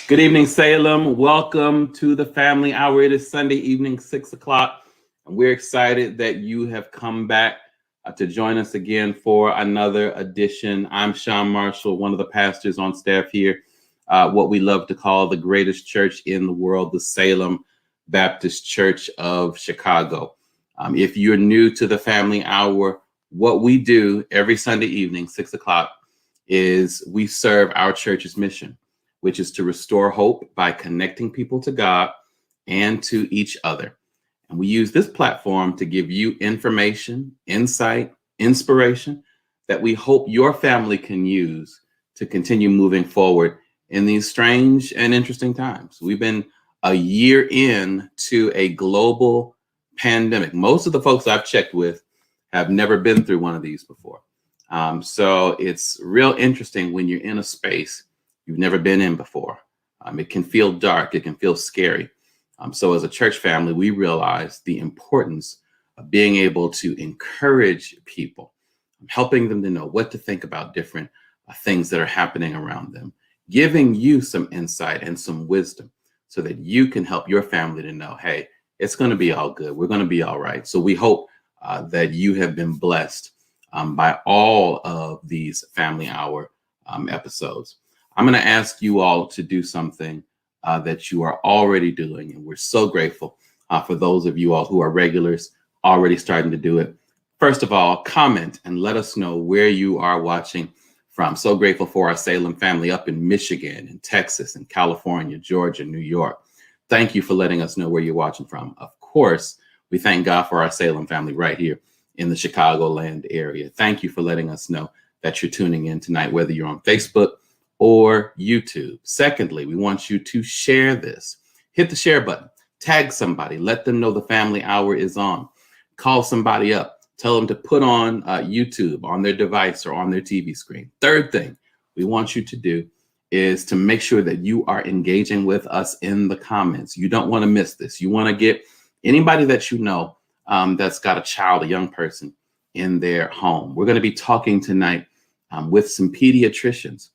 Good evening, Salem. Welcome to the Family Hour. It is Sunday evening, 6 o'clock, and we're excited that you have come back to join us again for another edition. I'm Sean Marshall, one of the pastors on staff here, what we love to call the greatest church in the world, the Salem Baptist Church of Chicago. If you're new to the Family Hour, what we do every Sunday evening, 6 o'clock, is we serve our church's mission, which is to restore hope by connecting people to God and to each other. And we use this platform to give you information, insight, inspiration that we hope your family can use to continue moving forward in these strange and interesting times. We've been a year in to a global pandemic. Most of the folks I've checked with have never been through one of these before. So it's real interesting when you're in a space you've never been in before. It can feel dark. It can feel scary. So as a church family, we realize the importance of being able to encourage people, helping them to know what to think about different things that are happening around them, giving you some insight and some wisdom so that you can help your family to know, hey, it's going to be all good. We're going to be all right. So we hope that you have been blessed by all of these Family Hour episodes. I'm going to ask you all to do something that you are already doing. And we're so grateful for those of you all who are regulars already starting to do it. First of all, comment and let us know where you are watching from. So grateful for our Salem family up in Michigan, in Texas, in California, Georgia, New York. Thank you for letting us know where you're watching from. Of course, we thank God for our Salem family right here in the Chicagoland area. Thank you for letting us know that you're tuning in tonight, whether you're on Facebook or YouTube. Secondly, we want you to share this. Hit the share button, tag somebody, let them know the Family Hour is on. Call somebody up, tell them to put on YouTube on their device or on their TV screen. Third thing we want you to do is to make sure that you are engaging with us in the comments. You don't want to miss this. You want to get anybody that you know that's got a child, a young person in their home. We're going to be talking tonight with some pediatricians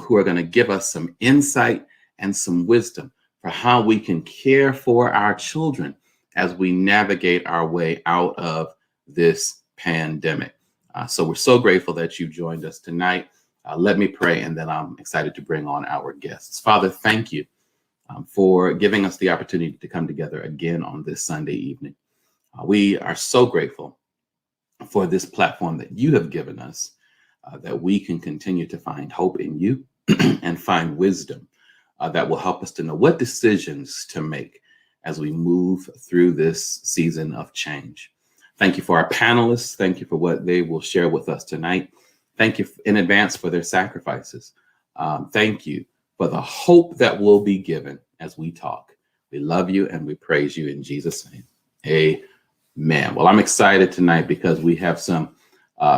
who are going to give us some insight and some wisdom for how we can care for our children as we navigate our way out of this pandemic. So we're so grateful that you joined us tonight. Let me pray, and then I'm excited to bring on our guests. Father, thank you for giving us the opportunity to come together again on this Sunday evening. We are so grateful for this platform that you have given us, that we can continue to find hope in you and find wisdom that will help us to know what decisions to make as we move through this season of change. Thank you for our panelists. Thank you for what they will share with us tonight. Thank you in advance for their sacrifices. Thank you for the hope that will be given as we talk. We love you and we praise you in Jesus' name. Amen. Well, I'm excited tonight because we have some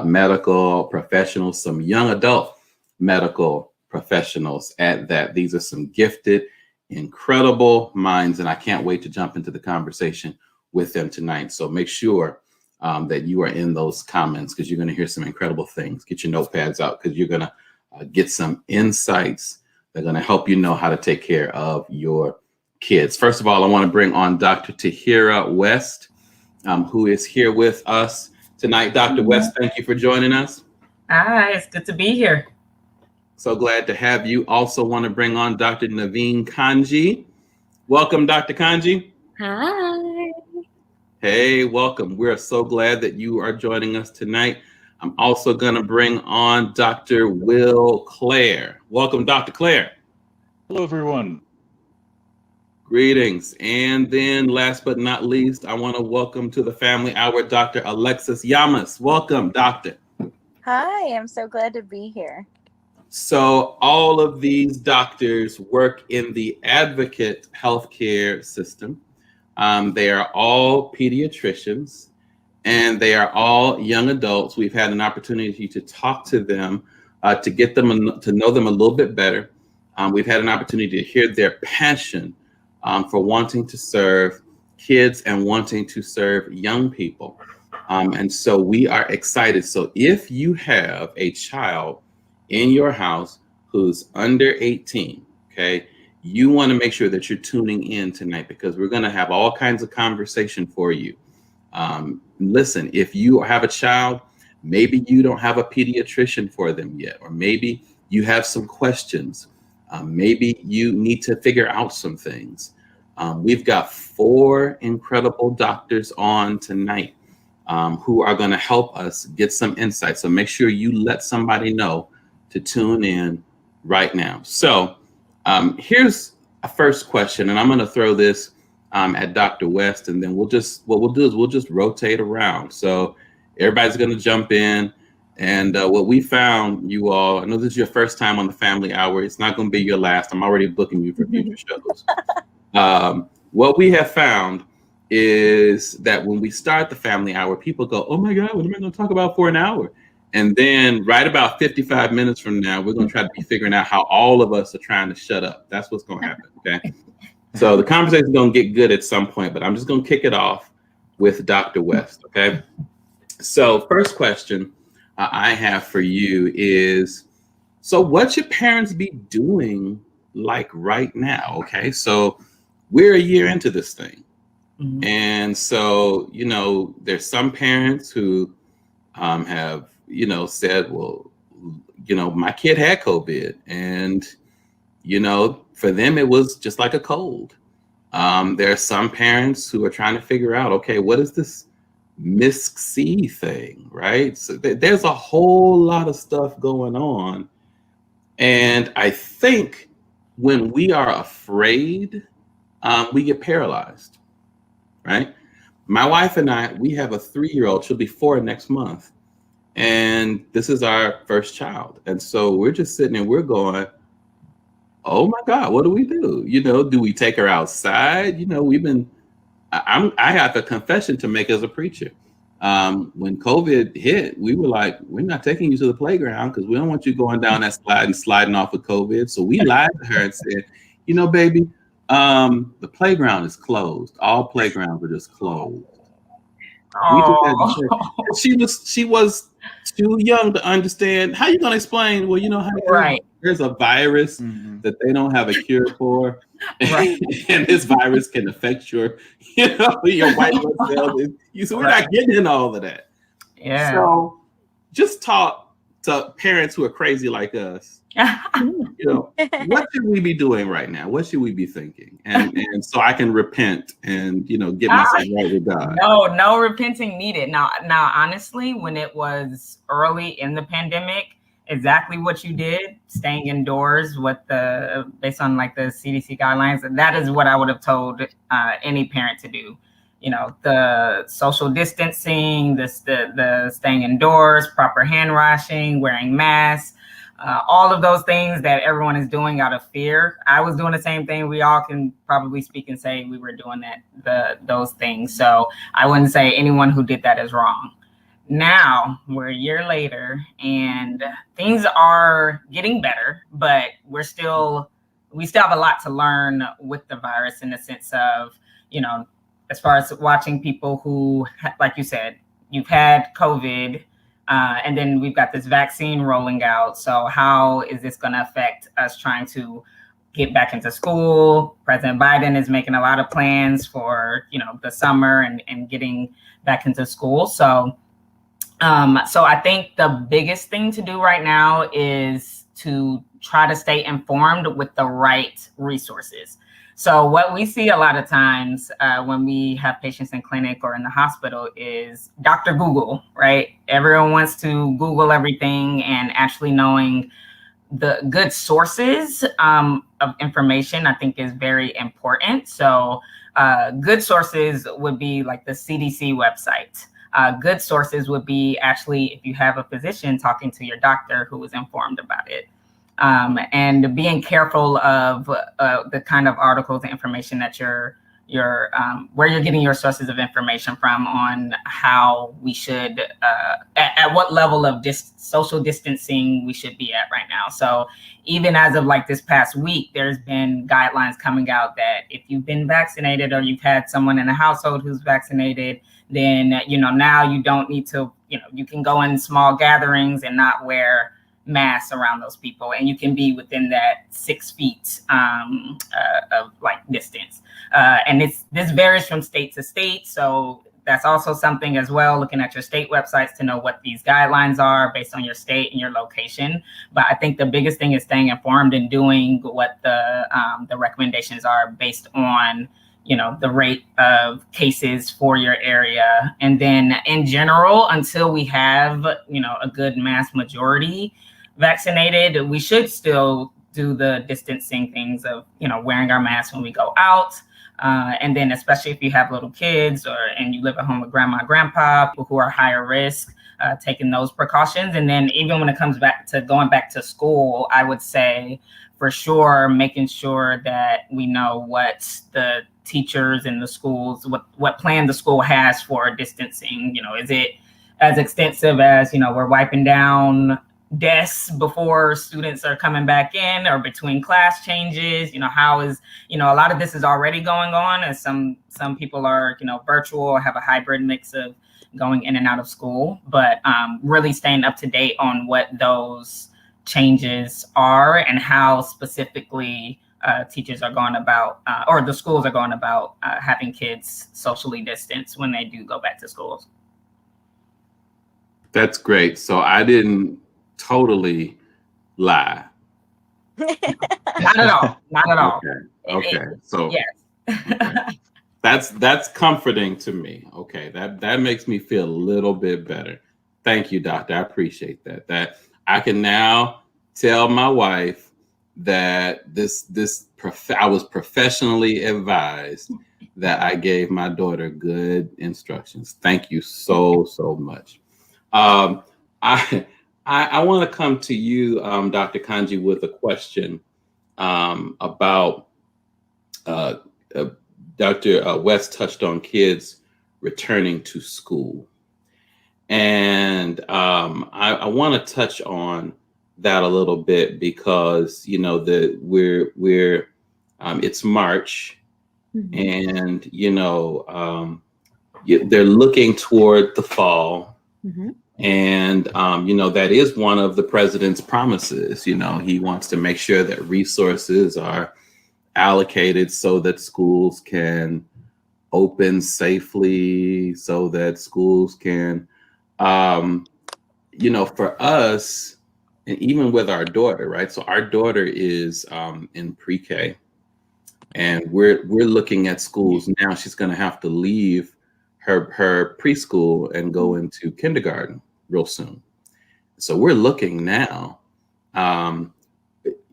medical professionals, some young adult medical professionals at that. These are some gifted, incredible minds, and I can't wait to jump into the conversation with them tonight. So make sure that you are in those comments because you're going to hear some incredible things. Get your notepads out because you're going to get some insights that are going to help you know how to take care of your kids. First of all, I want to bring on Dr. Tahira West, who is here with us tonight. Dr. West, thank you for joining us. Hi, it's good to be here. So glad to have you. Also want to bring on Dr. Naveen Kanji. Welcome, Dr. Kanji. Hi. Hey, welcome. We're so glad that you are joining us tonight. I'm also going to bring on Dr. Will Clare. Welcome, Dr. Clare. Hello, everyone. Greetings. And then last but not least, I want to welcome to the Family Hour, Dr. Alexis Yamas. Welcome, Doctor. Hi, I'm so glad to be here. So all of these doctors work in the Advocate healthcare system. They are all pediatricians and they are all young adults. We've had an opportunity to talk to them, to get them to know them a little bit better. We've had an opportunity to hear their passion for wanting to serve kids and wanting to serve young people. And so we are excited. So if you have a child in your house who's under 18, okay, you want to make sure that you're tuning in tonight because we're going to have all kinds of conversation for you. Listen, if you have a child, maybe you don't have a pediatrician for them yet, or maybe you have some questions. Maybe you need to figure out some things. We've got 4 incredible doctors on tonight who are going to help us get some insight. So make sure you let somebody know to tune in right now. So here's a first question, and I'm going to throw this at Dr. West, and then we'll just rotate around. So everybody's going to jump in. And what we found, you all, I know this is your first time on the Family Hour. It's not going to be your last. I'm already booking you for future shows. What we have found is that when we start the Family Hour, people go, oh my God, what am I going to talk about for an hour? And then right about 55 minutes from now, we're going to try to be figuring out how all of us are trying to shut up. That's what's going to happen, okay? So the conversation is going to get good at some point, but I'm just going to kick it off with Dr. West, okay? So first question I have for you is, so what should parents be doing like right now, okay? So we're a year into this thing. Mm-hmm. And so, you know, there's some parents who have, you know, said, well, you know, my kid had COVID and, you know, for them, it was just like a cold. There are some parents who are trying to figure out, okay, what is this MIS-C thing, right? So there's a whole lot of stuff going on. And I think when we are afraid, we get paralyzed, right? My wife and I, we have a 3-year-old, she'll be 4 next month. And this is our first child. And so we're just sitting and we're going, oh my God, what do we do? You know, do we take her outside? You know, I have a confession to make as a preacher. When COVID hit, we were like, we're not taking you to the playground because we don't want you going down that slide and sliding off with COVID. So we lied to her and said, you know, baby, the playground is closed. All playgrounds are just closed. She was too young to understand. How you gonna explain? Well, you know how there's a virus that they don't have a cure for, right. And this virus can affect your white blood cells. So we're not getting into all of that. Yeah. So just talk to parents who are crazy like us. You know, what should we be doing right now? What should we be thinking? And so I can repent and, you know, get myself right with God. No repenting needed. Now, honestly, when it was early in the pandemic, exactly what you did, staying indoors based on like the CDC guidelines, that is what I would have told any parent to do. You know, the social distancing, the staying indoors, proper hand washing, wearing masks. All of those things that everyone is doing out of fear. I was doing the same thing. We all can probably speak and say we were doing those things. So I wouldn't say anyone who did that is wrong. Now we're a year later and things are getting better, but we still have a lot to learn with the virus in the sense of, you know, as far as watching people who, like you said, you've had COVID, and then we've got this vaccine rolling out. So how is this going to affect us trying to get back into school? President Biden is making a lot of plans for, you know, the summer and getting back into school. So I think the biggest thing to do right now is to try to stay informed with the right resources. So what we see a lot of times when we have patients in clinic or in the hospital is Dr. Google, right? Everyone wants to Google everything, and actually knowing the good sources of information, I think, is very important. So good sources would be like the CDC website. Good sources would be actually, if you have a physician, talking to your doctor who is informed about it. And being careful of the kind of articles and information that where you're getting your sources of information from on how we should, at what level of social distancing we should be at right now. So even as of like this past week, there's been guidelines coming out that if you've been vaccinated or you've had someone in the household who's vaccinated, then, you know, now you don't need to, you know, you can go in small gatherings and not wear, mass around those people, and you can be within that 6 feet of like distance. And this varies from state to state. So that's also something as well, looking at your state websites to know what these guidelines are based on your state and your location. But I think the biggest thing is staying informed and doing what the recommendations are based on, you know, the rate of cases for your area. And then in general, until we have, you know, a good mass majority vaccinated, we should still do the distancing things of, you know, wearing our masks when we go out. And then especially if you have little kids and you live at home with grandma and grandpa, people who are higher risk, taking those precautions. And then even when it comes back to going back to school, I would say for sure, making sure that we know what the teachers in the schools, what plan the school has for distancing. You know, is it as extensive as, you know, we're wiping down desks before students are coming back in or between class changes? You know, how is, you know, a lot of this is already going on as some people are, you know, virtual or have a hybrid mix of going in and out of school, but really staying up to date on what those changes are and how specifically teachers are going about or the schools are going about having kids socially distance when they do go back to schools. That's great. So I didn't totally lie. Not at all. Not at all. Okay. So yes. Okay. That's comforting to me. Okay. That makes me feel a little bit better. Thank you, doctor. I appreciate that. That I can now tell my wife that I was professionally advised, that I gave my daughter good instructions. Thank you so much. I want to come to you, Dr. Kanji, with a question about Dr. West touched on kids returning to school. And I want to touch on that a little bit because, you know, we're it's March, mm-hmm. and, you know, they're looking toward the fall. Mm-hmm. And, you know, that is one of the president's promises. You know, he wants to make sure that resources are allocated so that schools can open safely, so that schools can, you know, for us, and even with our daughter, right? So our daughter is in pre-K, and we're looking at schools now. She's going to have to leave her preschool and go into kindergarten real soon. So we're looking now,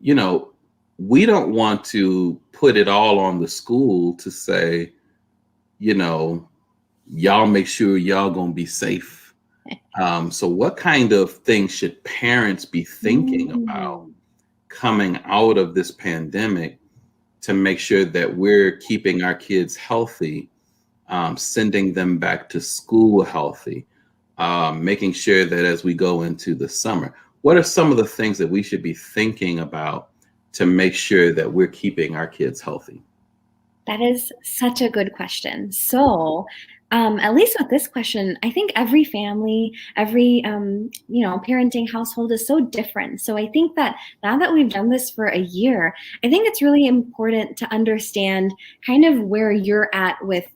you know, we don't want to put it all on the school to say, you know, y'all make sure y'all gonna be safe. So what kind of things should parents be thinking about coming out of this pandemic to make sure that we're keeping our kids healthy, sending them back to school healthy, making sure that as we go into the summer, what are some of the things that we should be thinking about to make sure that we're keeping our kids healthy? That is such a good question. So at least with this question, I think every family, every, you know, parenting household is so different. So I think that now that we've done this for a year, I think it's really important to understand kind of where you're at with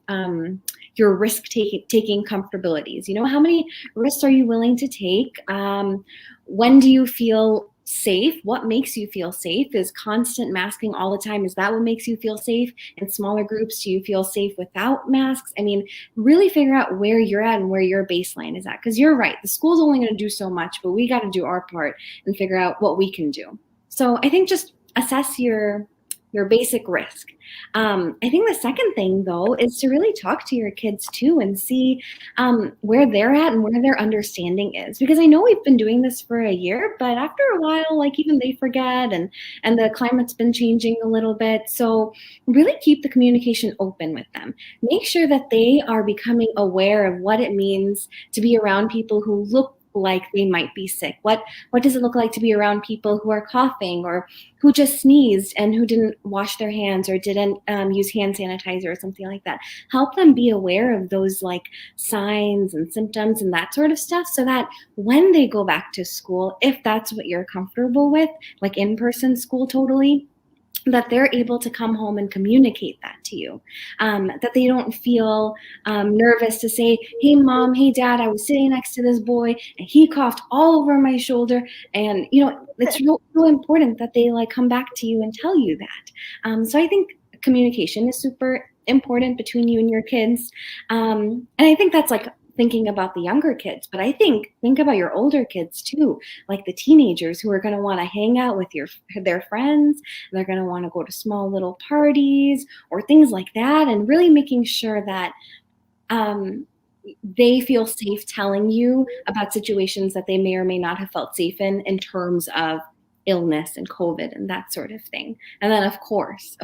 your risk-taking comfortabilities. You know, how many risks are you willing to take? When do you feel safe? What makes you feel safe? Is constant masking all the time, is that what makes you feel safe? In smaller groups, do you feel safe without masks? I mean, really figure out where you're at and where your baseline is at, because you're right, the school's only going to do so much, but we got to do our part and figure out what we can do. So I think just assess your basic risk. I think the second thing, though, is to really talk to your kids too and see where they're at and where their understanding is. Because I know we've been doing this for a year, but after a while, like even they forget, and the climate's been changing a little bit. So really keep the communication open with them. Make sure that they are becoming aware of what it means to be around people who look like they might be sick? What does it look like to be around people who are coughing or who just sneezed and who didn't wash their hands or didn't use hand sanitizer or something like that? Help them be aware of those like signs and symptoms and that sort of stuff, so that when they go back to school, if that's what you're comfortable with, like in-person school totally, that they're able to come home and communicate that to you, that they don't feel nervous to say, hey mom, hey dad, I was sitting next to this boy and he coughed all over my shoulder. And it's real important that they like come back to you and tell you that. So I think communication is super important between you and your kids, and I think that's like thinking about the younger kids, but I think about your older kids too, like the teenagers who are going to want to hang out with their friends. They're going to want to go to small little parties or things like that, and really making sure that they feel safe telling you about situations that they may or may not have felt safe in terms of illness and COVID and that sort of thing. And then of course,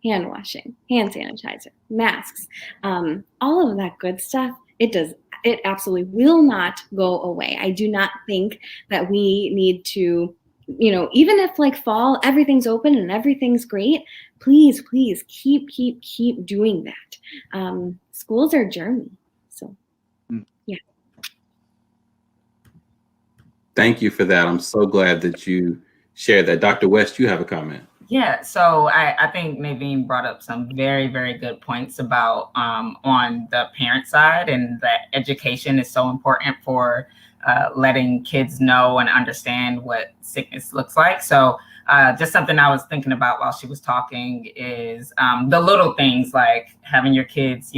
hand washing, hand sanitizer, masks, all of that good stuff. It absolutely will not go away. I do not think that we need to, even if like fall, everything's open and everything's great, please keep doing that. School's our journey. So, yeah. Thank you for that. I'm so glad that you shared that. Dr. West, you have a comment. Yeah, so I think Naveen brought up some very, very good points about on the parent side, and that education is so important for letting kids know and understand what sickness looks like. So just something I was thinking about while she was talking is the little things like having your kids,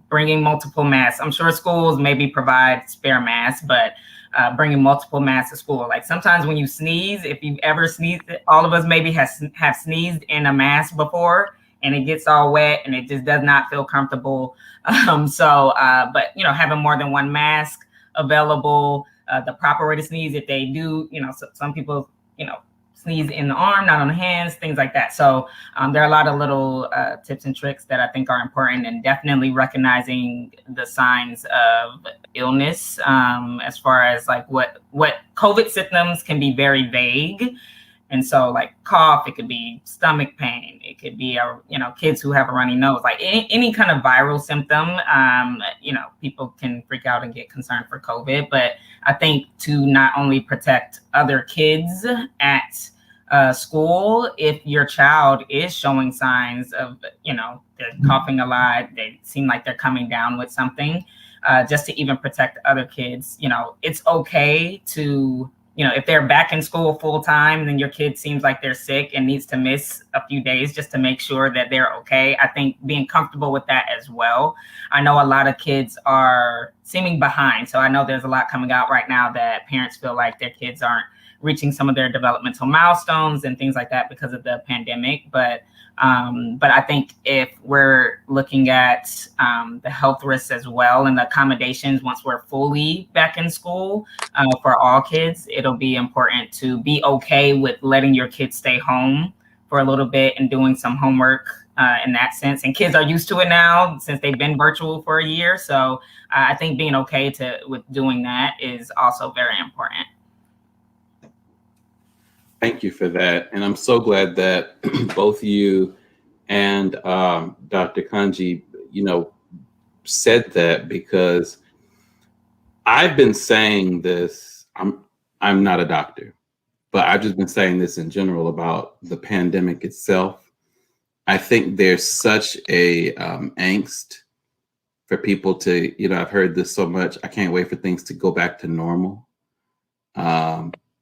bringing multiple masks. I'm sure schools maybe provide spare masks, but bringing multiple masks to school. Like sometimes when you sneeze, if you've ever sneezed, all of us maybe have sneezed in a mask before, and it gets all wet and it just does not feel comfortable. But having more than one mask available, the proper way to sneeze if they do, some people, sneeze in the arm, not on the hands, things like that. So there are a lot of little tips and tricks that I think are important, and definitely recognizing the signs of illness, as far as like what COVID symptoms can be very vague. And so like cough, it could be stomach pain, it could be, kids who have a runny nose, like any kind of viral symptom, people can freak out and get concerned for COVID. But I think to not only protect other kids at school, if your child is showing signs of, they're coughing a lot, they seem like they're coming down with something, just to even protect other kids, it's okay to, if they're back in school full time, then your kid seems like they're sick and needs to miss a few days just to make sure that they're okay. I think being comfortable with that as well. I know a lot of kids are seeming behind. So I know there's a lot coming out right now that parents feel like their kids aren't reaching some of their developmental milestones and things like that because of the pandemic. But I think if we're looking at the health risks as well and the accommodations once we're fully back in school for all kids, it'll be important to be okay with letting your kids stay home for a little bit and doing some homework in that sense. And kids are used to it now since they've been virtual for a year. So I think being okay with doing that is also very important. Thank you for that. And I'm so glad that both you and Dr. Kanji, said that, because I've been saying this, I'm not a doctor, but I've just been saying this in general about the pandemic itself. I think there's such a angst for people to, I've heard this so much, I can't wait for things to go back to normal.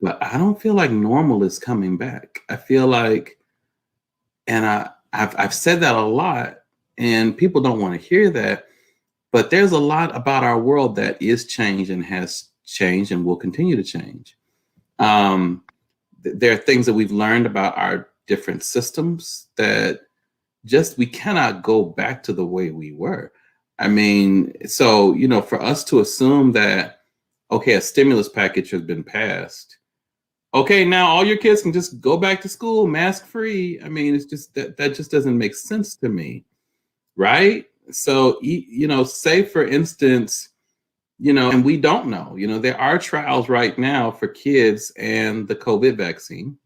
But I don't feel like normal is coming back. I feel like, and I've said that a lot, and people don't want to hear that, but there's a lot about our world that is changed and has changed and will continue to change. There are things that we've learned about our different systems that we cannot go back to the way we were. I mean, so, for us to assume that, okay, a stimulus package has been passed, okay, now all your kids can just go back to school mask free. I mean, it's just that just doesn't make sense to me, right? So, say for instance, and we don't know. There are trials right now for kids and the COVID vaccine.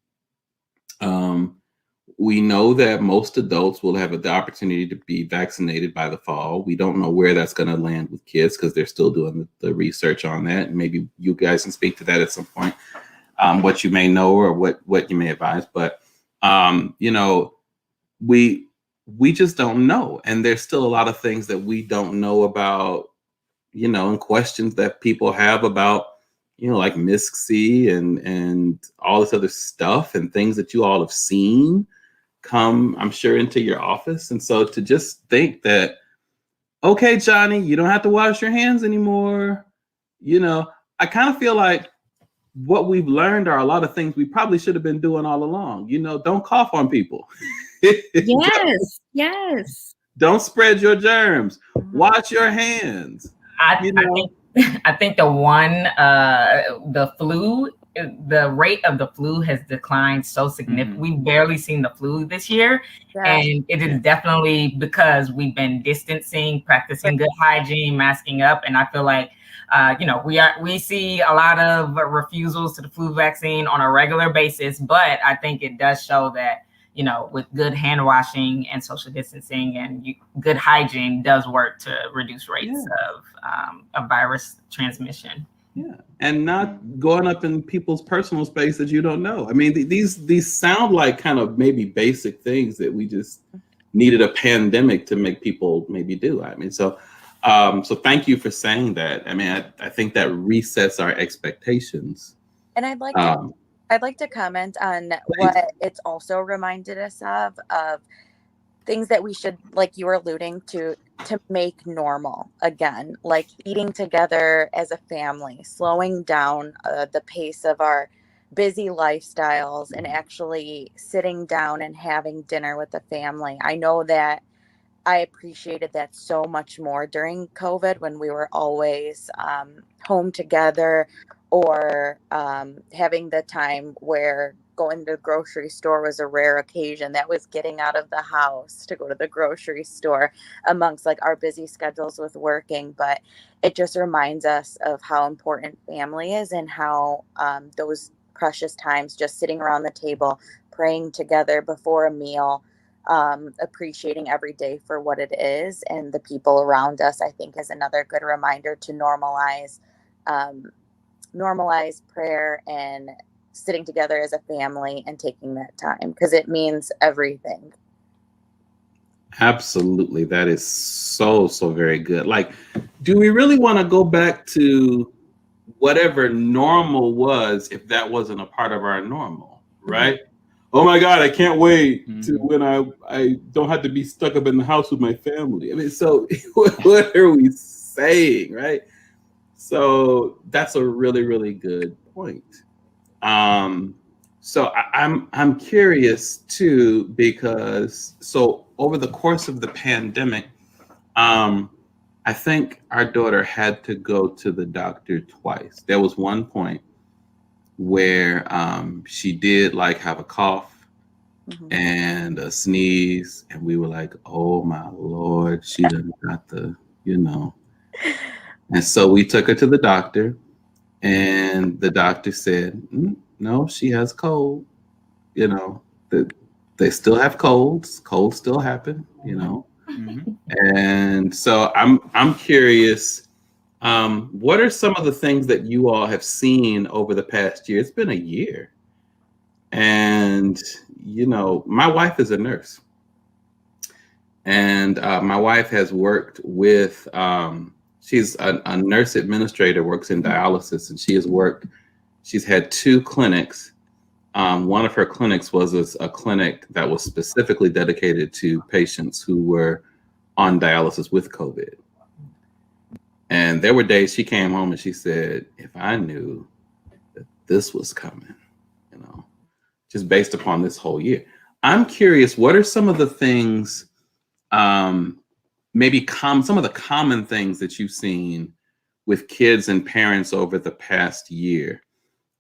We know that most adults will have the opportunity to be vaccinated by the fall. We don't know where that's going to land with kids because they're still doing the research on that. And maybe you guys can speak to that at some point, what you may know or what you may advise. But, we just don't know. And there's still a lot of things that we don't know about, and questions that people have about, like MISC-C and all this other stuff and things that you all have seen come, I'm sure, into your office. And so to just think that, okay, Johnny, you don't have to wash your hands anymore. I kind of feel like what we've learned are a lot of things we probably should have been doing all along. Don't cough on people. Yes. Don't spread your germs. Wash your hands. I think the flu, the rate of the flu has declined so significantly. We've barely seen the flu this year. And it is definitely because we've been distancing, practicing good hygiene, masking up. And I feel like, we see a lot of refusals to the flu vaccine on a regular basis, but I think it does show that, with good hand washing and social distancing and good hygiene does work to reduce rates of virus transmission. Yeah, and not going up in people's personal space that you don't know. I mean, these sound like kind of maybe basic things that we just needed a pandemic to make people maybe do. I mean, so thank you for saying that. I mean, I think that resets our expectations. And I'd like to comment on what it's also reminded us of things that we should, like you were alluding to make normal again, like eating together as a family, slowing down the pace of our busy lifestyles and actually sitting down and having dinner with the family. I know that I appreciated that so much more during COVID when we were always home together, or having the time where going to the grocery store was a rare occasion. That was getting out of the house to go to the grocery store amongst like our busy schedules with working. But it just reminds us of how important family is and how those precious times just sitting around the table, praying together before a meal, appreciating every day for what it is and the people around us, I think is another good reminder to normalize prayer and sitting together as a family and taking that time, because it means everything. Absolutely. That is so very good. Like, do we really want to go back to whatever normal was if that wasn't a part of our normal, right? Oh my God, I can't wait to when I don't have to be stuck up in the house with my family. I mean, so what are we saying, right? So that's a really good point. So I'm curious too, because so over the course of the pandemic, I think our daughter had to go to the doctor twice. There was one point where she did like have a cough and a sneeze, and we were like, oh my Lord, she done got the, And so we took her to the doctor, and the doctor said, no, she has cold. They still have colds. Colds still happen, And so I'm curious, what are some of the things that you all have seen over the past year? It's been a year. And, my wife is a nurse. And my wife has worked with, she's a nurse administrator, works in dialysis, and she's had 2 clinics. One of her clinics was a clinic that was specifically dedicated to patients who were on dialysis with COVID. And there were days she came home and she said, if I knew that this was coming, just based upon this whole year. I'm curious, what are some of the things, maybe some of the common things that you've seen with kids and parents over the past year?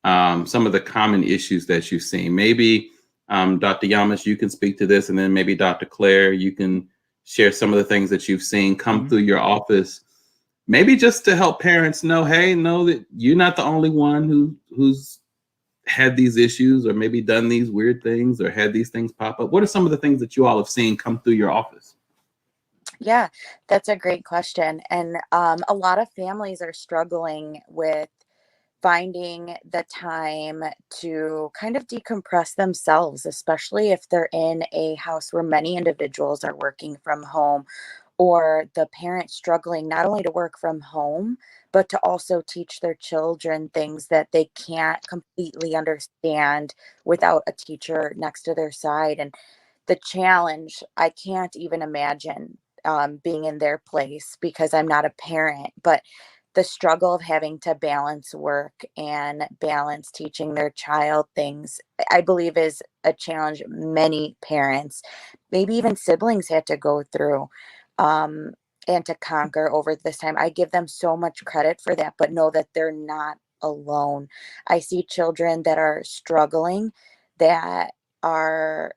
Some of the common issues that you've seen. Maybe Dr. Yamas, you can speak to this, and then maybe Dr. Claire, you can share some of the things that you've seen come through your office maybe just to help parents know, hey, know that you're not the only one who's had these issues or maybe done these weird things or had these things pop up. What are some of the things that you all have seen come through your office? Yeah, that's a great question. And a lot of families are struggling with finding the time to kind of decompress themselves, especially if they're in a house where many individuals are working from home, or the parent struggling not only to work from home, but to also teach their children things that they can't completely understand without a teacher next to their side. And the challenge, I can't even imagine being in their place because I'm not a parent, but the struggle of having to balance work and balance teaching their child things, I believe, is a challenge many parents, maybe even siblings, had to go through um, and to conquer over this time. I give them so much credit for that, but know that they're not alone. I see children that are struggling, that are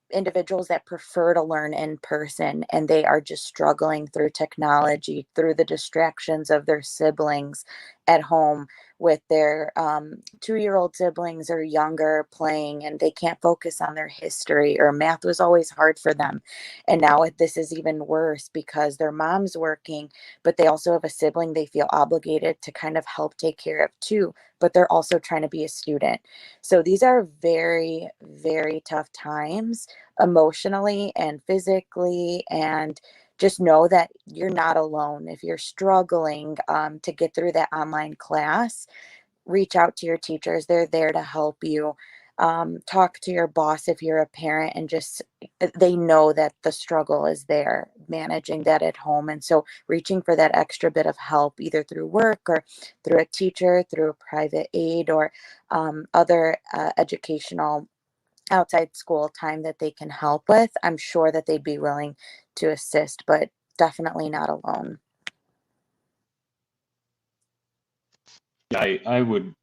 individuals that prefer to learn in person, and they are just struggling through technology, through the distractions of their siblings at home with their 2-year-old siblings or younger playing, and they can't focus on their history, or math was always hard for them. And now this is even worse because their mom's working, but they also have a sibling they feel obligated to kind of help take care of too, but they're also trying to be a student. So these are very, very tough times emotionally and physically. And just know that you're not alone. If you're struggling to get through that online class, reach out to your teachers. They're there to help you. Talk to your boss if you're a parent, and just they know that the struggle is there managing that at home. And so reaching for that extra bit of help, either through work or through a teacher, through a private aid, or other educational outside school time that they can help with, I'm sure that they'd be willing to assist, but definitely not alone. Yeah, I would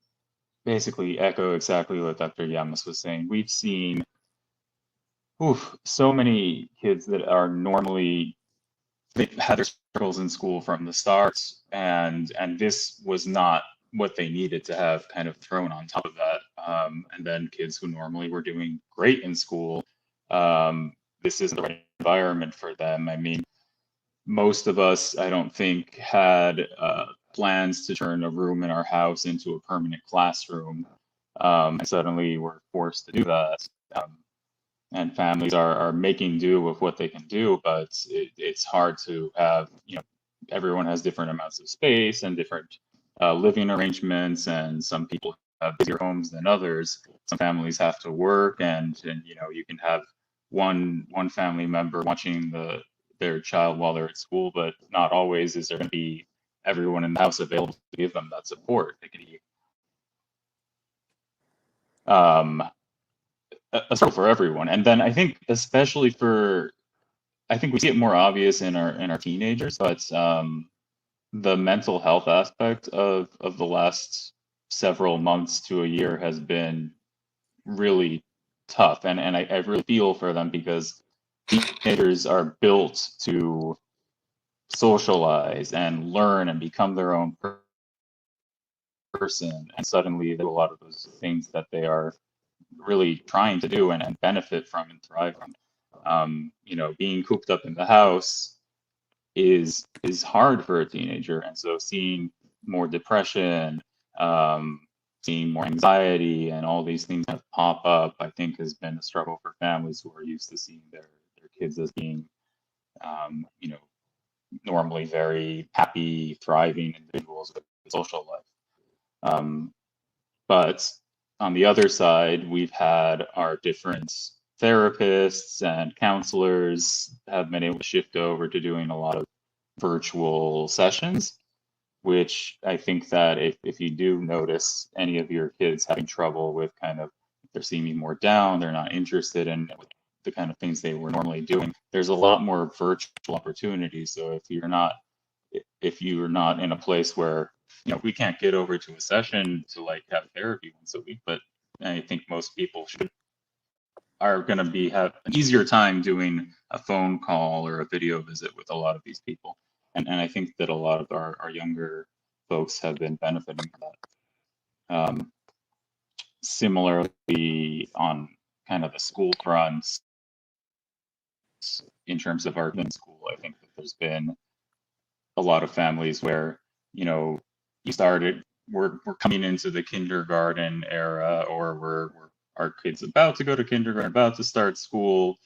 basically echo exactly what Dr. Yamas was saying. We've seen so many kids that are normally, they've had their struggles in school from the start, and this was not what they needed to have kind of thrown on top of that. And then kids who normally were doing great in school, this isn't the right environment for them. I mean, most of us, I don't think, had plans to turn a room in our house into a permanent classroom. And suddenly we're forced to do that. And families are making do with what they can do, but it's hard to have, everyone has different amounts of space and different living arrangements, and some people have busier homes than others. Some families have to work, and you can have one family member watching their child while they're at school, but not always is there going to be everyone in the house available to give them that support. It can be a struggle for everyone. And then I think especially I think we see it more obvious in our teenagers, but the mental health aspect of the last several months to a year has been really tough, and I really feel for them, because teenagers are built to socialize and learn and become their own person, and suddenly there are a lot of those things that they are really trying to do and benefit from and thrive from. Being cooped up in the house is hard for a teenager, and so seeing more depression, um, seeing more anxiety, and all these things kind of pop up, I think has been a struggle for families who are used to seeing their kids as being, um, you know, normally very happy, thriving individuals with a social life. But on the other side, we've had our different therapists and counselors have been able to shift over to doing a lot of virtual sessions, which I think that if you do notice any of your kids having trouble with kind of, they're seeming more down, they're not interested in the kind of things they were normally doing, there's a lot more virtual opportunities. So if you're not in a place where, we can't get over to a session to like have therapy once a week, but I think most people are going to have an easier time doing a phone call or a video visit with a lot of these people. and I think that a lot of our younger folks have been benefiting from that. Similarly, on kind of the school fronts, in terms of our school, I think that there's been a lot of families where, you know, we're coming into the kindergarten era, or we're our kids about to go to kindergarten, about to start school,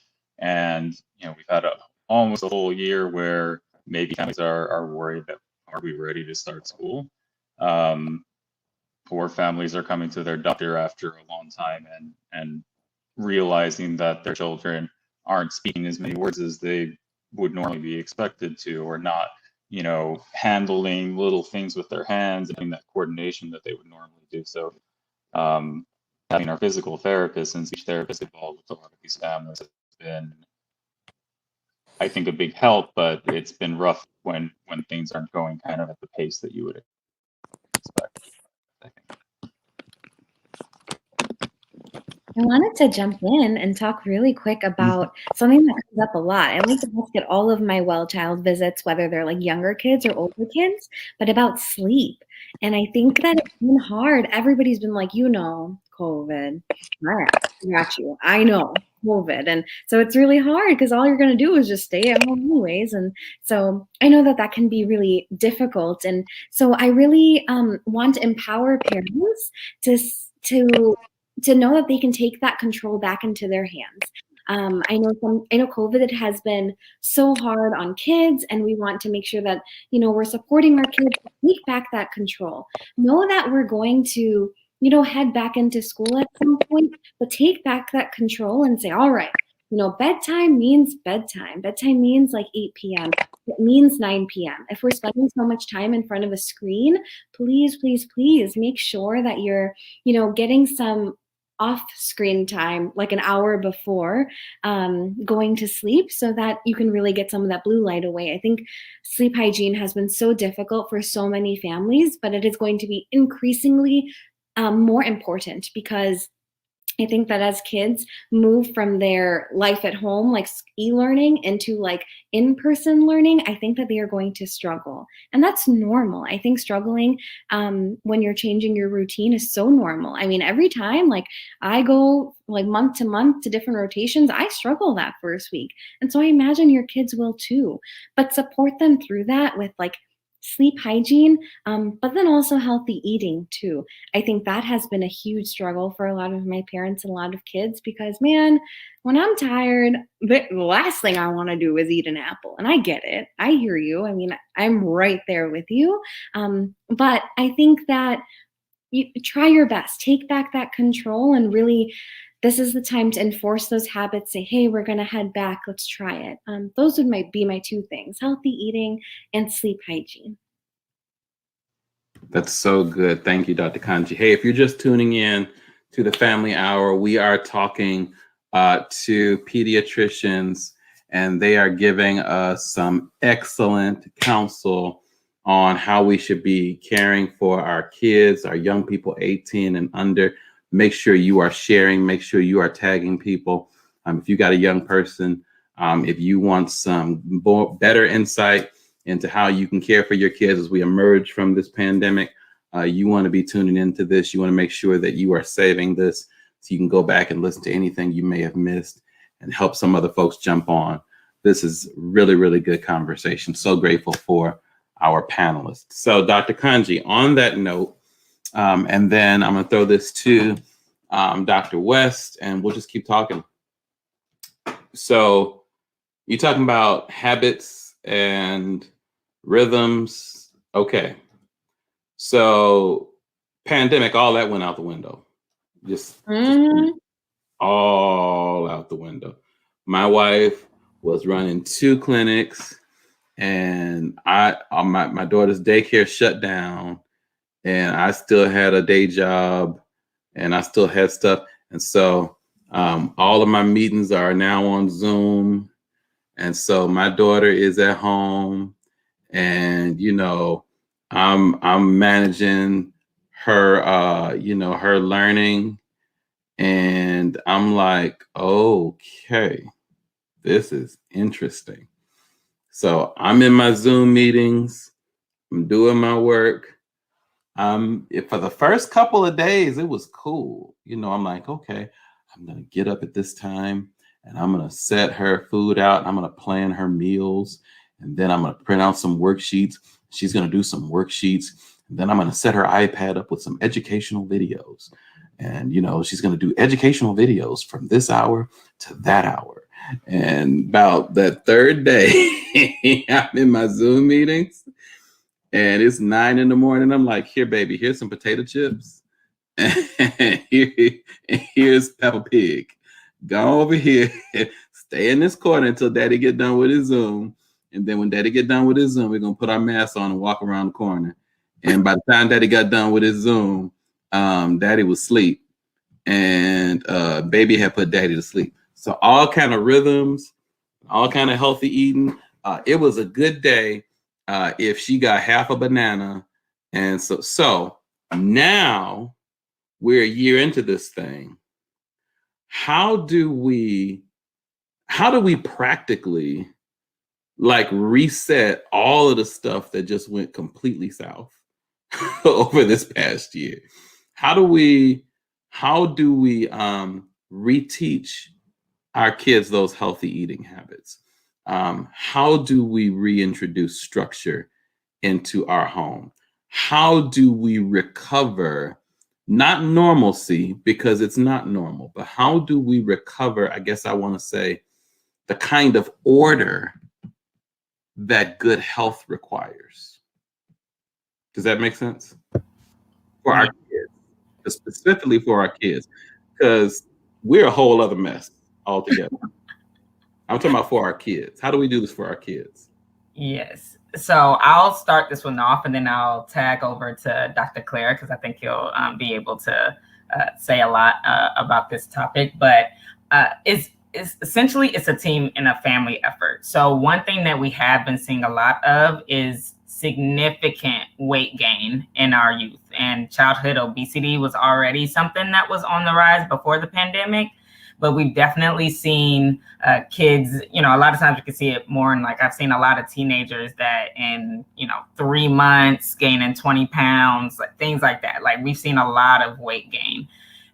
and you know, we've had almost a whole year where maybe families are worried that, are we ready to start school? Poor families are coming to their doctor after a long time and realizing that their children aren't speaking as many words as they would normally be expected to, or not, you know, handling little things with their hands and having that coordination that they would normally do. So having our physical therapists and speech therapists involved with a lot of these families has been, I think, a big help, but it's been rough when things aren't going kind of at the pace that you would expect, I think. I wanted to jump in and talk really quick about something that comes up a lot. I like to ask at all of my well child visits, whether they're like younger kids or older kids, but about sleep. And I think that it's been hard. Everybody's been like, you know, COVID. All right, I got you. I know COVID. And so it's really hard because all you're going to do is just stay at home anyways. And so I know that that can be really difficult. And so I really want to empower parents to know that they can take that control back into their hands. I know COVID has been so hard on kids, and we want to make sure that, you know, we're supporting our kids to take back that control. Know that we're going to, you know, head back into school at some point, but take back that control and say, all right, you know, bedtime means bedtime. Bedtime means like 8 p.m. It means 9 p.m. If we're spending so much time in front of a screen, please, please, please make sure that you're, you know, getting some off screen time like an hour before going to sleep, so that you can really get some of that blue light away. I think sleep hygiene has been so difficult for so many families, but it is going to be increasingly more important, because I think that as kids move from their life at home, like e-learning, into like in-person learning, I think that they are going to struggle. And that's normal. I think struggling when you're changing your routine is so normal. I mean, every time like I go like month to month to different rotations, I struggle that first week. And so I imagine your kids will too. But support them through that with like sleep hygiene, but then also healthy eating too. I think that has been a huge struggle for a lot of my parents and a lot of kids, because man, when I'm tired, the last thing I want to do is eat an apple. And I get it. I hear you. I mean, I'm right there with you. But I think that you try your best, take back that control, and really, this is the time to enforce those habits. Say, hey, we're going to head back. Let's try it. Those would be my two things: healthy eating and sleep hygiene. That's so good. Thank you, Dr. Kanji. Hey, if you're just tuning in to the Family Hour, we are talking to pediatricians, and they are giving us some excellent counsel on how we should be caring for our kids, our young people 18 and under. Make sure you are sharing, make sure you are tagging people. If you got a young person, if you want some better insight into how you can care for your kids as we emerge from this pandemic, you want to be tuning into this. You want to make sure that you are saving this so you can go back and listen to anything you may have missed and help some other folks jump on. This is really, really good conversation. So grateful for our panelists. So Dr. Kanji, on that note, and then I'm going to throw this to Dr. West, and we'll just keep talking. So you're talking about habits and rhythms. Okay. So pandemic, all that went out the window. Just all out the window. My wife was running 2 clinics, and my daughter's daycare shut down, and I still had a day job, and I still had stuff. And so all of my meetings are now on Zoom. And so my daughter is at home, and, you know, I'm managing her, you know, her learning. And I'm like, okay, this is interesting. So I'm in my Zoom meetings, I'm doing my work. For the first couple of days, it was cool. I'm like, okay, I'm gonna get up at this time and I'm gonna set her food out and I'm gonna plan her meals. And then I'm gonna print out some worksheets. She's gonna do some worksheets. And then I'm gonna set her iPad up with some educational videos. And she's gonna do educational videos from this hour to that hour. And about that third day, I'm in my Zoom meetings. And it's 9 a.m. I'm like, here, baby, here's some potato chips. And here's Peppa Pig. Go over here, stay in this corner until Daddy get done with his Zoom. And then when Daddy get done with his Zoom, we're gonna put our masks on and walk around the corner. And by the time Daddy got done with his Zoom, Daddy was asleep. And baby had put Daddy to sleep. So all kind of rhythms, all kind of healthy eating. It was a good day. If she got half a banana. And so now we're a year into this thing. How do we practically reset all of the stuff that just went completely south over this past year? How do we reteach our kids those healthy eating habits? How do we reintroduce structure into our home? How do we recover, not normalcy, because it's not normal, but how do we recover, I guess I want to say, the kind of order that good health requires? Does that make sense? For our kids, specifically for our kids, because we're a whole other mess altogether. I'm talking about for our kids. How do we do this for our kids? Yes. So I'll start this one off and then I'll tag over to Dr. Claire because I think he'll be able to say a lot about this topic. But it's essentially it's a team and a family effort. So one thing that we have been seeing a lot of is significant weight gain in our youth, and childhood obesity was already something that was on the rise before the pandemic. But we've definitely seen kids, a lot of times you can see it more in I've seen a lot of teenagers that in, 3 months gaining 20 pounds, things like that. We've seen a lot of weight gain.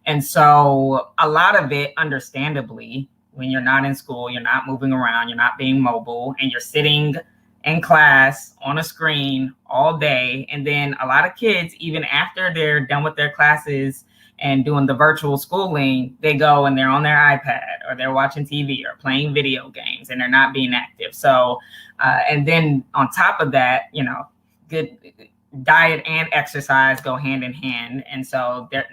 And so a lot of it, understandably, when you're not in school, you're not moving around, you're not being mobile, and you're sitting in class on a screen all day. And then a lot of kids, even after they're done with their classes and doing the virtual schooling, they go and they're on their iPad or they're watching TV or playing video games and they're not being active. So, and then on top of that, good diet and exercise go hand in hand. And so their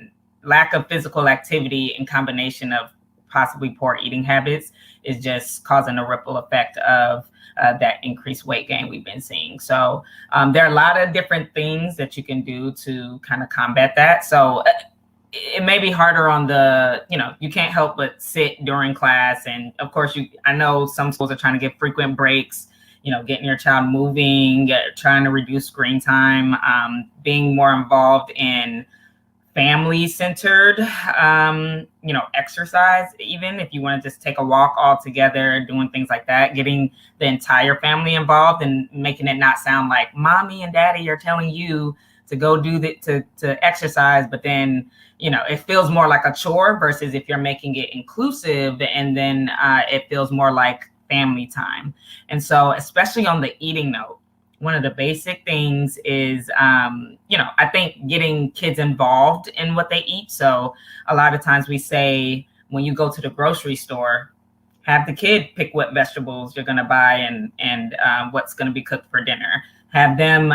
lack of physical activity in combination of possibly poor eating habits is just causing a ripple effect of that increased weight gain we've been seeing. So there are a lot of different things that you can do to kind of combat that. So it may be harder on the, you can't help but sit during class. And of course, I know some schools are trying to get frequent breaks, getting your child moving, trying to reduce screen time, being more involved in family-centered, exercise, even if you want to just take a walk all together, doing things like that, getting the entire family involved and making it not sound like mommy and daddy are telling you to go do to exercise, but then, it feels more like a chore versus if you're making it inclusive, and then it feels more like family time. And so, especially on the eating note, one of the basic things is, I think getting kids involved in what they eat. So a lot of times we say, when you go to the grocery store, have the kid pick what vegetables you're going to buy and what's going to be cooked for dinner. Have them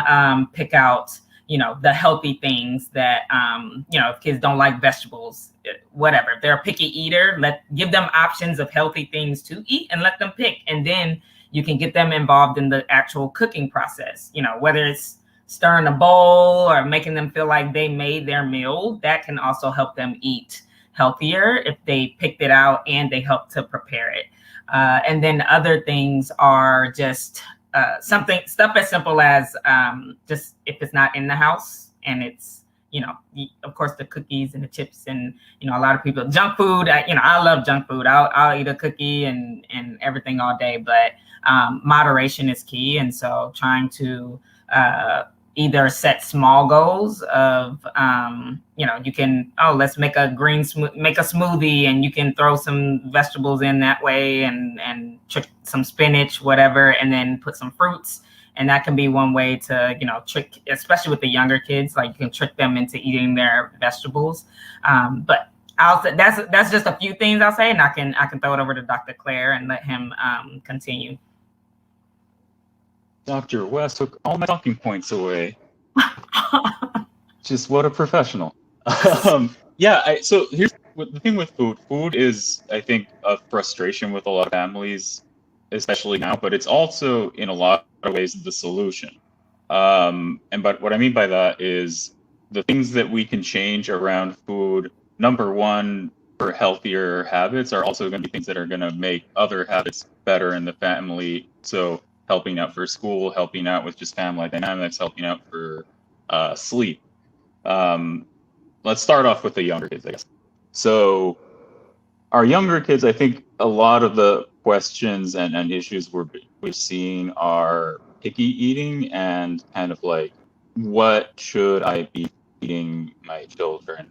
pick out, the healthy things that, if kids don't like vegetables, whatever. If they're a picky eater, give them options of healthy things to eat and let them pick. And then you can get them involved in the actual cooking process, whether it's stirring a bowl or making them feel like they made their meal. That can also help them eat healthier if they picked it out and they help to prepare it. And then other things are just stuff as simple as just if it's not in the house and it's, of course, the cookies and the chips, and a lot of people junk food. I love junk food. I'll eat a cookie and everything all day, but moderation is key. And so trying to either set small goals of, you can, let's make a make a smoothie, and you can throw some vegetables in that way, and trick some spinach, whatever, and then put some fruits. And that can be one way to, trick, especially with the younger kids, like you can trick them into eating their vegetables. But that's just a few things I'll say, and I can throw it over to Dr. Claire and let him continue. Dr. West took all my talking points away. Just what a professional. So here's the thing with food. Food is, I think, a frustration with a lot of families, especially now, but it's also in a lot of ways the solution. But what I mean by that is the things that we can change around food, number one, for healthier habits, are also going to be things that are going to make other habits better in the family. So helping out for school, helping out with just family dynamics, helping out for sleep. Let's start off with the younger kids, I guess. So our younger kids, I think a lot of the questions and issues we're seeing are picky eating and kind of like, what should I be feeding my children?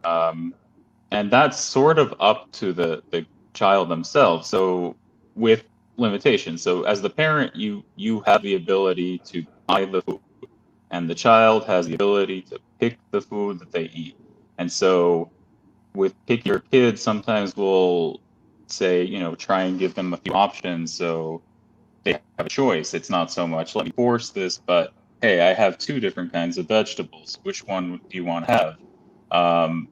And that's sort of up to the child themselves. So with limitations. So as the parent, you have the ability to buy the food, and the child has the ability to pick the food that they eat. And so with pickier kids, sometimes we'll say, try and give them a few options so they have a choice. It's not so much, let me force this, but hey, I have 2 different kinds of vegetables. Which one do you want to have?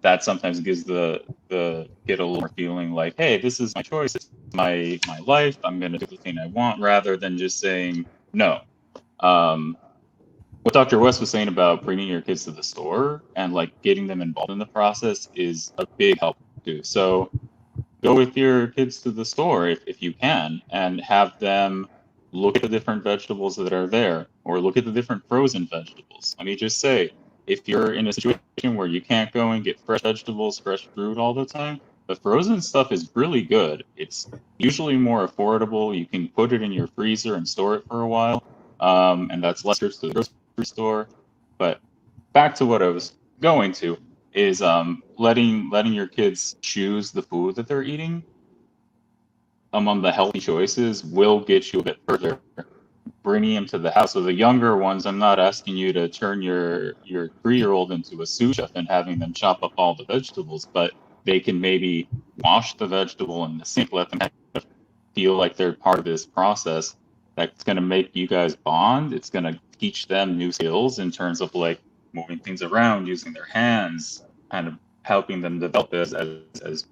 That sometimes gives the kid a little more feeling like, hey, this is my choice, it's my life, I'm going to do the thing I want, rather than just saying no. What Dr. West was saying about bringing your kids to the store and like getting them involved in the process is a big help too. So go with your kids to the store if you can, and have them look at the different vegetables that are there, or look at the different frozen vegetables. Let me just say, if you're in a situation where you can't go and get fresh vegetables, fresh fruit all the time, the frozen stuff is really good. It's usually more affordable. You can put it in your freezer and store it for a while, and that's less trips to the grocery store. But back to what I was going to is letting your kids choose the food that they're eating among the healthy choices will get you a bit further. Bringing them to the house. So the younger ones, I'm not asking you to turn your 3-year-old into a sous chef and having them chop up all the vegetables, but they can maybe wash the vegetable in the sink, let them kind of feel like they're part of this process. That's going to make you guys bond. It's going to teach them new skills in terms of like moving things around, using their hands, kind of helping them develop as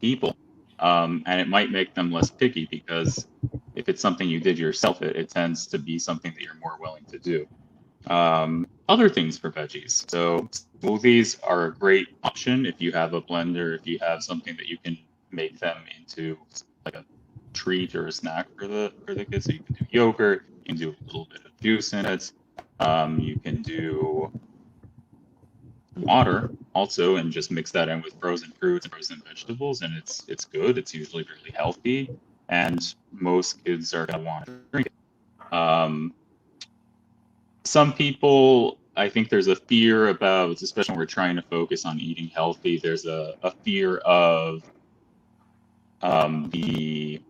people. And it might make them less picky, because if it's something you did yourself, it tends to be something that you're more willing to do. Other things for veggies. So smoothies are a great option if you have a blender, if you have something that you can make them into like a treat or a snack for the kids. So you can do yogurt, you can do a little bit of juice in it. You can do water also, and just mix that in with frozen fruits and frozen vegetables, and it's good. It's usually really healthy, and most kids are going to want to drink it. Some people, I think there's a fear about, especially when we're trying to focus on eating healthy, there's a fear of the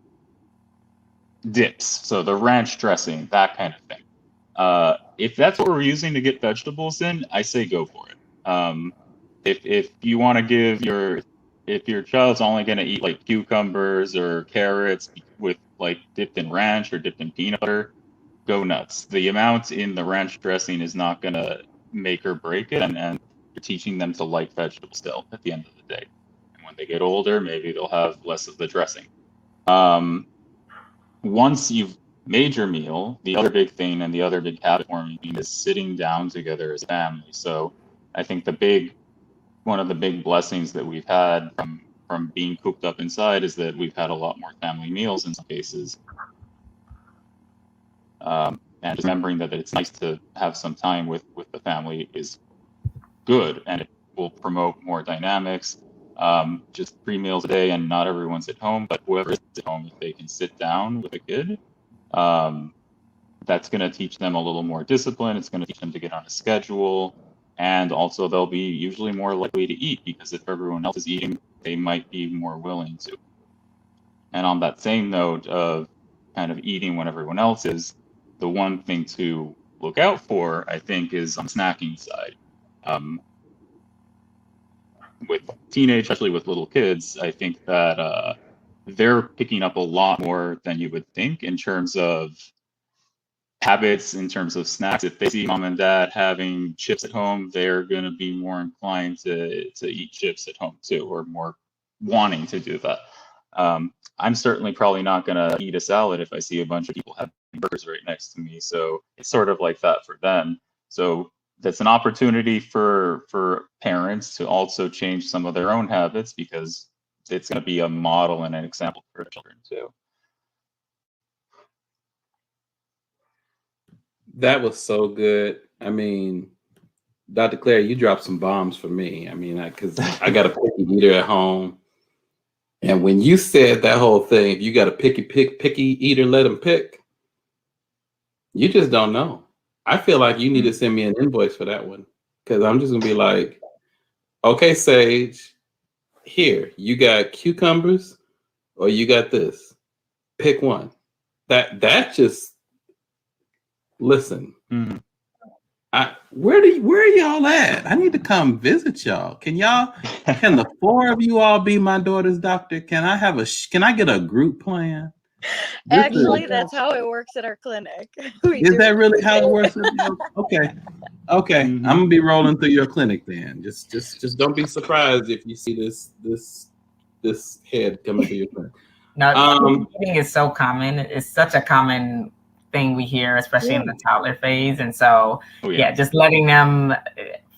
dips, so the ranch dressing, that kind of thing. If that's what we're using to get vegetables in, I say go for it. If you want to give if your child's only going to eat like cucumbers or carrots with like dipped in ranch or dipped in peanut butter, go nuts. The amount in the ranch dressing is not going to make or break it, and you're teaching them to like vegetables still at the end of the day. And when they get older, maybe they'll have less of the dressing. Once you've made your meal, the other big thing and the other big habit forming is sitting down together as a family. So I think one of the big blessings that we've had from being cooped up inside is that we've had a lot more family meals in some cases. And just remembering that it's nice to have some time with the family is good, and it will promote more dynamics. Just 3 meals a day, and not everyone's at home, but whoever is at home, if they can sit down with a kid, that's going to teach them a little more discipline. It's going to teach them to get on a schedule. And also they'll be usually more likely to eat, because if everyone else is eating, they might be more willing to. And on that same note of kind of eating when everyone else is, the one thing to look out for, I think, is on the snacking side. With teenage, especially with little kids, I think that they're picking up a lot more than you would think in terms of habits, in terms of snacks. If they see mom and dad having chips at home, they're going to be more inclined to eat chips at home too, or more wanting to do that. I'm certainly probably not going to eat a salad if I see a bunch of people having burgers right next to me. So it's sort of like that for them. So that's an opportunity for parents to also change some of their own habits, because it's going to be a model and an example for children too. That was so good. I mean, Dr. Claire, you dropped some bombs for me. I mean, because I got a picky eater at home. And when you said that whole thing, if you got a picky eater, let him pick. You just don't know. I feel like you need to send me an invoice for that one, because I'm just gonna be like, okay, Sage, here, you got cucumbers or you got this. Pick one. That just, listen. Mm-hmm. Where are y'all at? I need to come visit y'all. Can the 4 of you all be my daughter's doctor? Can I get a group plan? Actually, that's how it works at our clinic. Is that really how it works? Okay. Mm-hmm. I'm gonna be rolling through your clinic then. Just don't be surprised if you see this head coming through your clinic. No, eating is so common. It's such a common thing we hear, especially in the toddler phase. And so, just letting them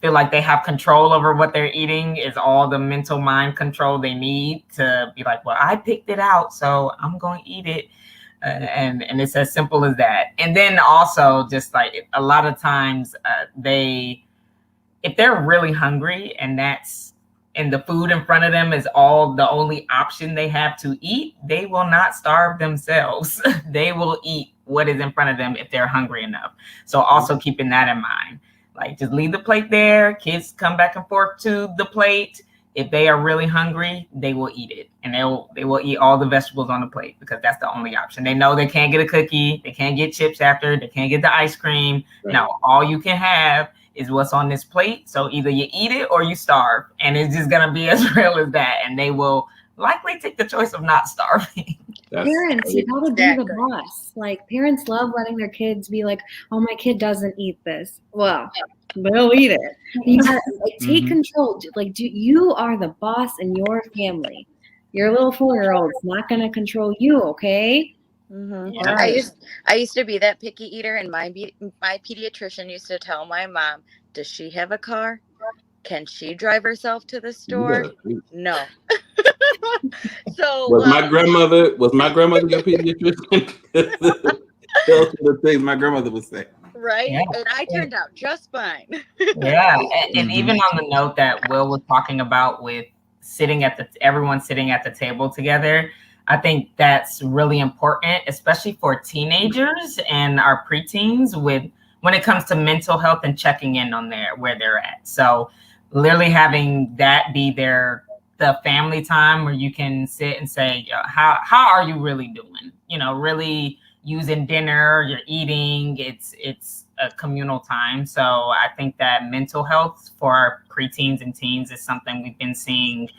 feel like they have control over what they're eating is all the mental mind control they need to be like, well, I picked it out, so I'm going to eat it. And it's as simple as that. And then also, just like a lot of times if they're really hungry and the food in front of them is the only option they have to eat, they will not starve themselves. They will eat what is in front of them if they're hungry enough. So also keeping that in mind, like just leave the plate there. Kids come back and forth to the plate. If they are really hungry, they will eat it, and they will eat all the vegetables on the plate, because that's the only option. They know they can't get a cookie, they can't get chips after, they can't get the ice cream. Right. No, all you can have is what's on this plate. So either you eat it or you starve, and it's just gonna be as real as that. And they will likely take the choice of not starving. Parents, you gotta be the boss. Like, parents love letting their kids be like, "Oh, my kid doesn't eat this." Well, they'll eat it. You gotta take control. You are the boss in your family. Your little 4-year-old's not gonna control you, okay? Mm-hmm. Yeah. I used to be that picky eater, and my pediatrician used to tell my mom, "Does she have a car? Can she drive herself to the store?" No. So was my grandmother your pediatrician? Those are the things my grandmother would say. Right. Yeah. And I turned out just fine. Yeah. And even on the note that Will was talking about with everyone sitting at the table together, I think that's really important, especially for teenagers and our preteens when it comes to mental health and checking in on where they're at. So literally having that be the family time where you can sit and say, how are you really doing? Really using dinner, you're eating, it's a communal time. So I think that mental health for our preteens and teens is something we've been seeing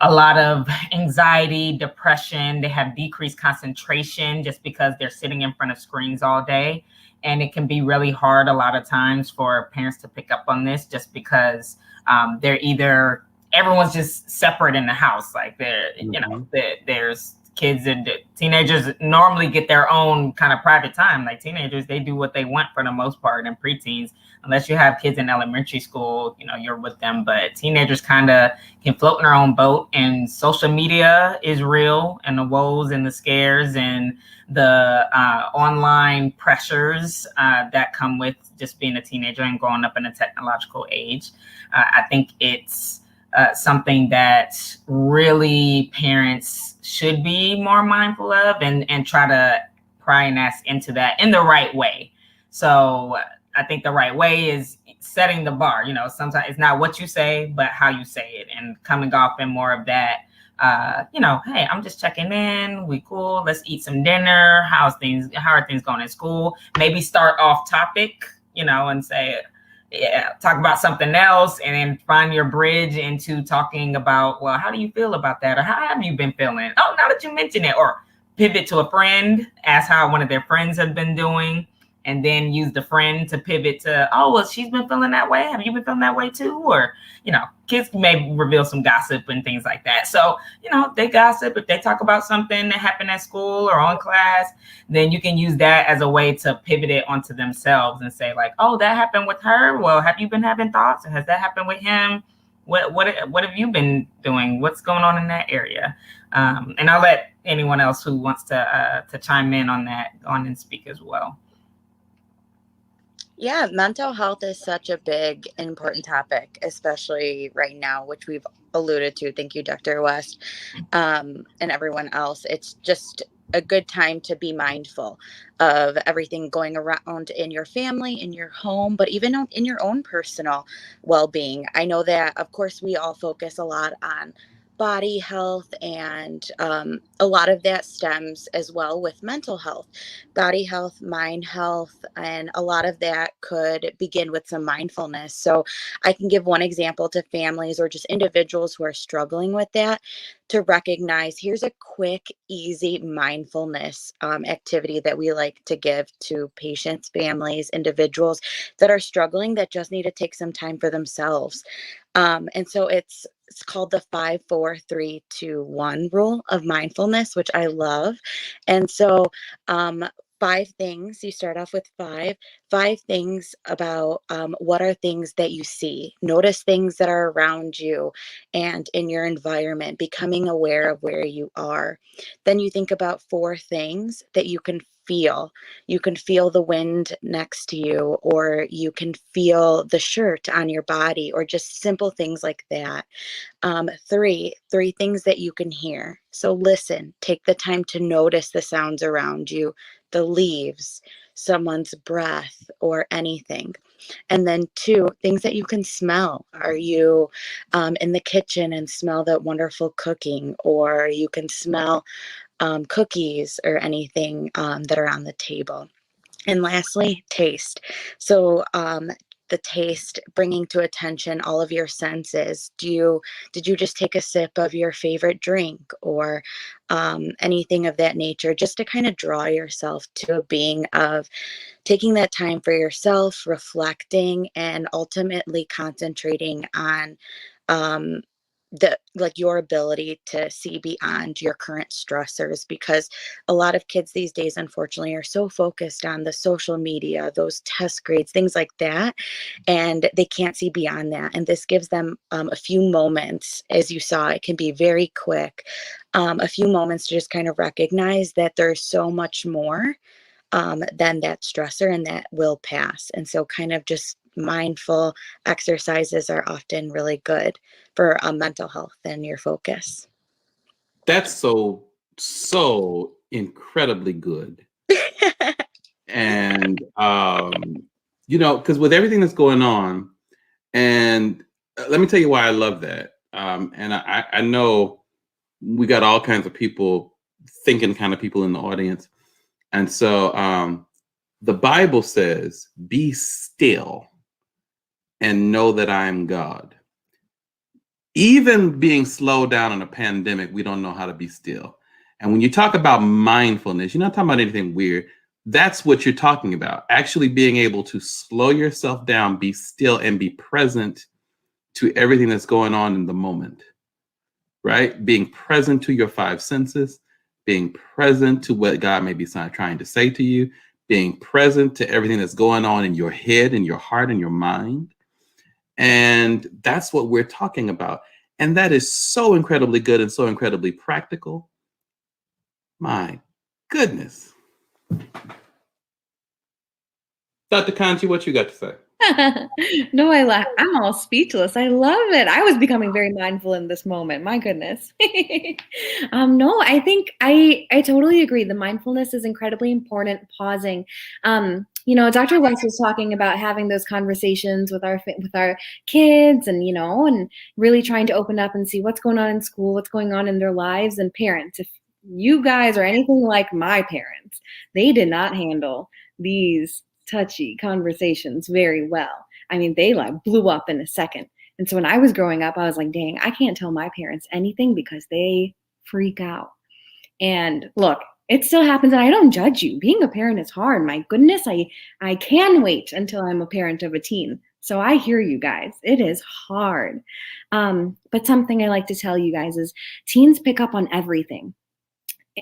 a lot of anxiety, depression. They have decreased concentration just because they're sitting in front of screens all day. And it can be really hard a lot of times for parents to pick up on this, just because everyone's just separate in the house. Like there's kids and teenagers normally get their own kind of private time. Like teenagers, they do what they want for the most part, and preteens, unless you have kids in elementary school, you know, you're with them. But teenagers kind of can float in their own boat, and social media is real, and the woes and the scares and the online pressures that come with just being a teenager and growing up in a technological age. I think it's something that really parents should be more mindful of and try to pry and ask into that in the right way. So I think the right way is setting the bar. You know, sometimes it's not what you say, but how you say it, and coming off in more of that, you know, hey, I'm just checking in. We cool. Let's eat some dinner. How are things going in school? Maybe start off topic, you know, and say, yeah, talk about something else, and then find your bridge into talking about, well, how do you feel about that? Or how have you been feeling? Oh, now that you mention it. Or pivot to a friend, ask how one of their friends have been doing, and then use the friend to pivot to, oh, well, she's been feeling that way. Have you been feeling that way too? Or, you know, kids may reveal some gossip and things like that. So, you know, they gossip. If they talk about something that happened at school or on class, then you can use that as a way to pivot it onto themselves and say like, oh, that happened with her. Well, have you been having thoughts? Or has that happened with him? What have you been doing? What's going on in that area? And I'll let anyone else who wants to chime in on that go on and speak as well. Yeah, mental health is such a big, important topic, especially right now, which we've alluded to. Thank you, Dr. West, and everyone else. It's just a good time to be mindful of everything going around in your family, in your home, but even in your own personal well-being. I know that, of course, we all focus a lot on body health, and a lot of that stems as well with mental health, body health, mind health, and a lot of that could begin with some mindfulness. So I can give one example to families or just individuals who are struggling with that, to recognize, here's a quick, easy mindfulness activity that we like to give to patients, families, individuals that are struggling, that just need to take some time for themselves. And so it's called the 5, 4, 3, 2, 1 rule of mindfulness, which I love. And so 5 things, you start off with 5 things about what are things that you see. Notice things that are around you and in your environment, becoming aware of where you are. Then you think about 4 things that you can feel. You can feel the wind next to you, or you can feel the shirt on your body, or just simple things like that. 3 things that you can hear. So listen, take the time to notice the sounds around you, the leaves, someone's breath, or anything. And then 2 things that you can smell. Are you in the kitchen and smell that wonderful cooking, or you can smell cookies or anything that are on the table. And lastly, taste. So the taste, bringing to attention all of your senses. Did you just take a sip of your favorite drink, or anything of that nature, just to kind of draw yourself to a being of taking that time for yourself, reflecting, and ultimately concentrating on your ability to see beyond your current stressors, because a lot of kids these days, unfortunately, are so focused on the social media, those test grades, things like that, and they can't see beyond that. And this gives them a few moments, as you saw, it can be very quick, a few moments to just kind of recognize that there's so much more than that stressor, and that will pass. And so kind of just mindful exercises are often really good for mental health and your focus. That's so incredibly good. And you know, because with everything that's going on, and let me tell you why I love that. And I know we got all kinds of people, thinking kind of people in the audience. And so the Bible says, be still and know that I am God. Even being slowed down in a pandemic, we don't know how to be still. And when you talk about mindfulness, you're not talking about anything weird. That's what you're talking about. Actually being able to slow yourself down, be still, and be present to everything that's going on in the moment, right? Being present to your 5 senses, being present to what God may be trying to say to you, being present to everything that's going on in your head, in your heart, and your mind. And that's what we're talking about. And that is so incredibly good and so incredibly practical. My goodness. Dr. Kanji, what you got to say? No, I'm all speechless. I love it. I was becoming very mindful in this moment. My goodness. No, I think I totally agree. The mindfulness is incredibly important. Pausing. Dr. West was talking about having those conversations with our kids, and and really trying to open up and see what's going on in school, what's going on in their lives, and parents. If you guys are anything like my parents, they did not handle these touchy conversations very well. I mean, they like blew up in a second. And so when I was growing up, I was like, dang, I can't tell my parents anything because they freak out. And look, it still happens, and I don't judge you. Being a parent is hard. My goodness, I can wait until I'm a parent of a teen. So I hear you guys. It is hard. But something I like to tell you guys is teens pick up on everything.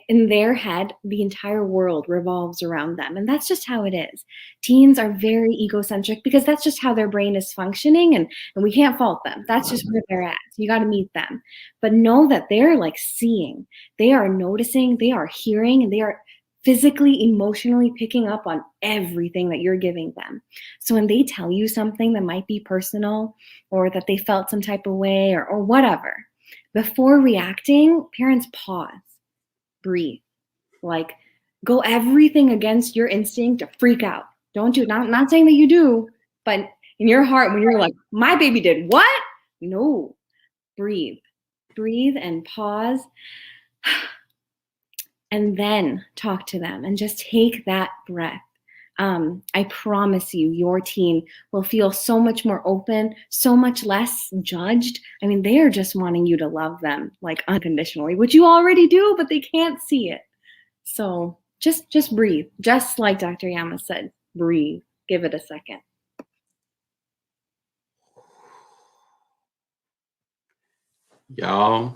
In their head, the entire world revolves around them. And that's just how it is. Teens are very egocentric because that's just how their brain is functioning, and we can't fault them. That's just where they're at. You got to meet them. But know that they're like seeing, they are noticing, they are hearing, and they are physically, emotionally picking up on everything that you're giving them. So when they tell you something that might be personal, or that they felt some type of way, or whatever, before reacting, parents pause. Breathe. Like, go everything against your instinct to freak out. Don't do it. Not saying that you do, but in your heart, when you're like, my baby did what? No. Breathe. Breathe and pause. And then talk to them and just take that breath. I promise you, your teen will feel so much more open, so much less judged. I mean, they are just wanting you to love them like unconditionally, which you already do, but they can't see it. So just breathe. Just like Dr. Yama said, breathe. Give it a second. Y'all,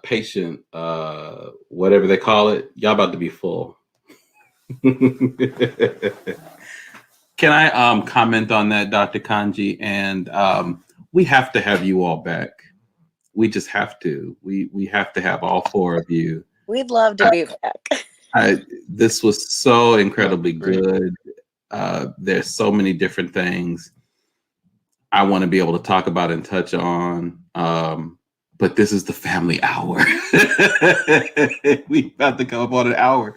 patient, whatever they call it, y'all about to be full. Can I comment on that, Dr. Kanji? And we have to have you all back. We just have to. We have to have all four of you. We'd love to be back. This was so incredibly good. There's so many different things I want to be able to talk about and touch on. But this is the family hour. We about to come up on an hour.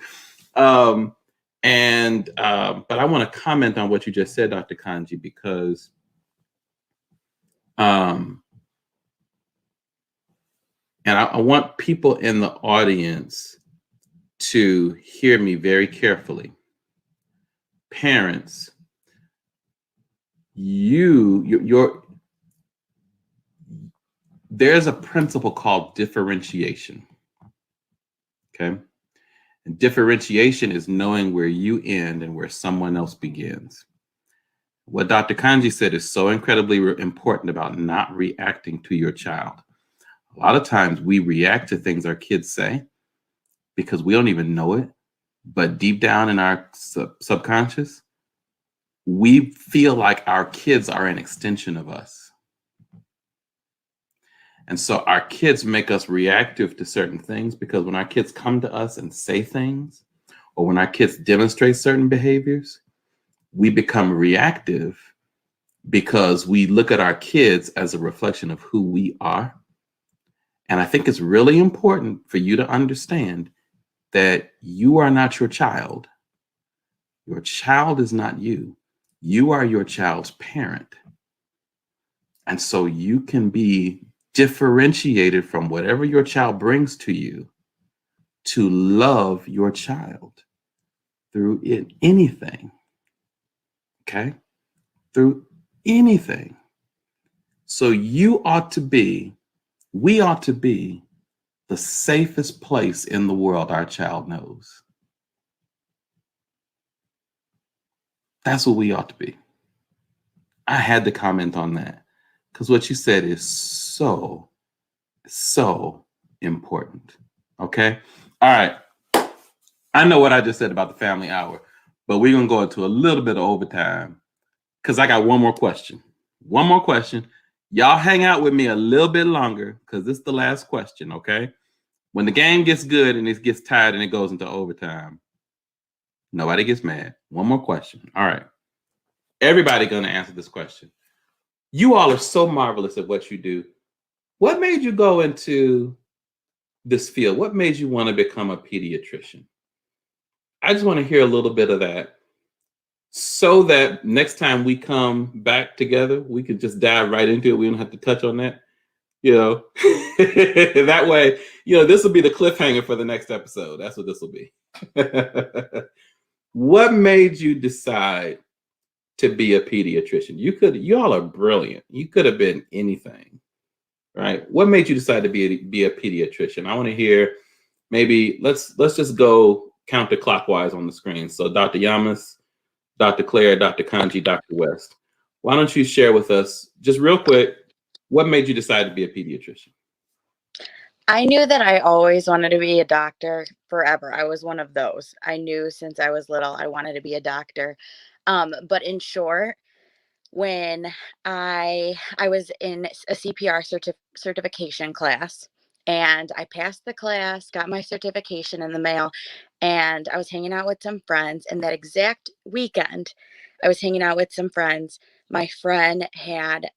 But I want to comment on what you just said, Dr. Kanji, because and I want people in the audience to hear me very carefully. Parents, there's a principle called differentiation. Okay. And differentiation is knowing where you end and where someone else begins. What Dr. Kanji said is so incredibly important about not reacting to your child. A lot of times we react to things our kids say because we don't even know it. But deep down in our subconscious, we feel like our kids are an extension of us. And so our kids make us reactive to certain things because when our kids come to us and say things, or when our kids demonstrate certain behaviors, we become reactive because we look at our kids as a reflection of who we are. And I think it's really important for you to understand that you are not your child. Your child is not you. You are your child's parent. And so you can be differentiated from whatever your child brings to you to love your child through anything. Okay? Through anything. So we ought to be the safest place in the world our child knows. That's what we ought to be. I had to comment on that because what you said is so important. Okay. All right. I know what I just said about the family hour, but we're going to go into a little bit of overtime because I got one more question. One more question. Y'all hang out with me a little bit longer because this is the last question. Okay. When the game gets good and it gets tired and it goes into overtime, nobody gets mad. One more question. All right. Everybody going to answer this question. You all are so marvelous at what you do. What made you go into this field? What made you want to become a pediatrician? I just want to hear a little bit of that so that next time we come back together, we could just dive right into it. We don't have to touch on that, that way, this will be the cliffhanger for the next episode. That's what this will be. What made you decide to be a pediatrician? You all are brilliant. You could have been anything, right? What made you decide to be a pediatrician? I want to hear. Maybe let's just go counterclockwise on the screen. So Dr. Yamas, Dr. Claire, Dr. Kanji, Dr. West. Why don't you share with us just real quick, what made you decide to be a pediatrician? I knew that I always wanted to be a doctor forever. I was one of those. I knew since I was little I wanted to be a doctor. But in short, when I was in a CPR certification class, and I passed the class, got my certification in the mail, and I was hanging out with some friends. And that exact weekend, I was hanging out with some friends. My friend had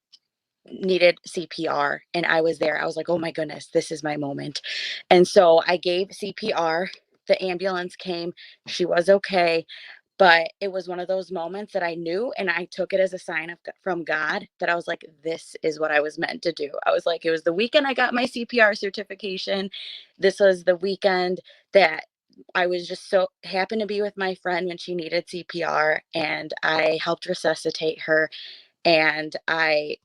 needed CPR, and I was there. I was like, oh my goodness, this is my moment. And so I gave CPR. The ambulance came. She was okay. But it was one of those moments that I knew, and I took it as a sign from God that I was like, this is what I was meant to do. I was like, it was the weekend I got my CPR certification. This was the weekend that I was just so happened to be with my friend when she needed CPR, and I helped resuscitate her. And I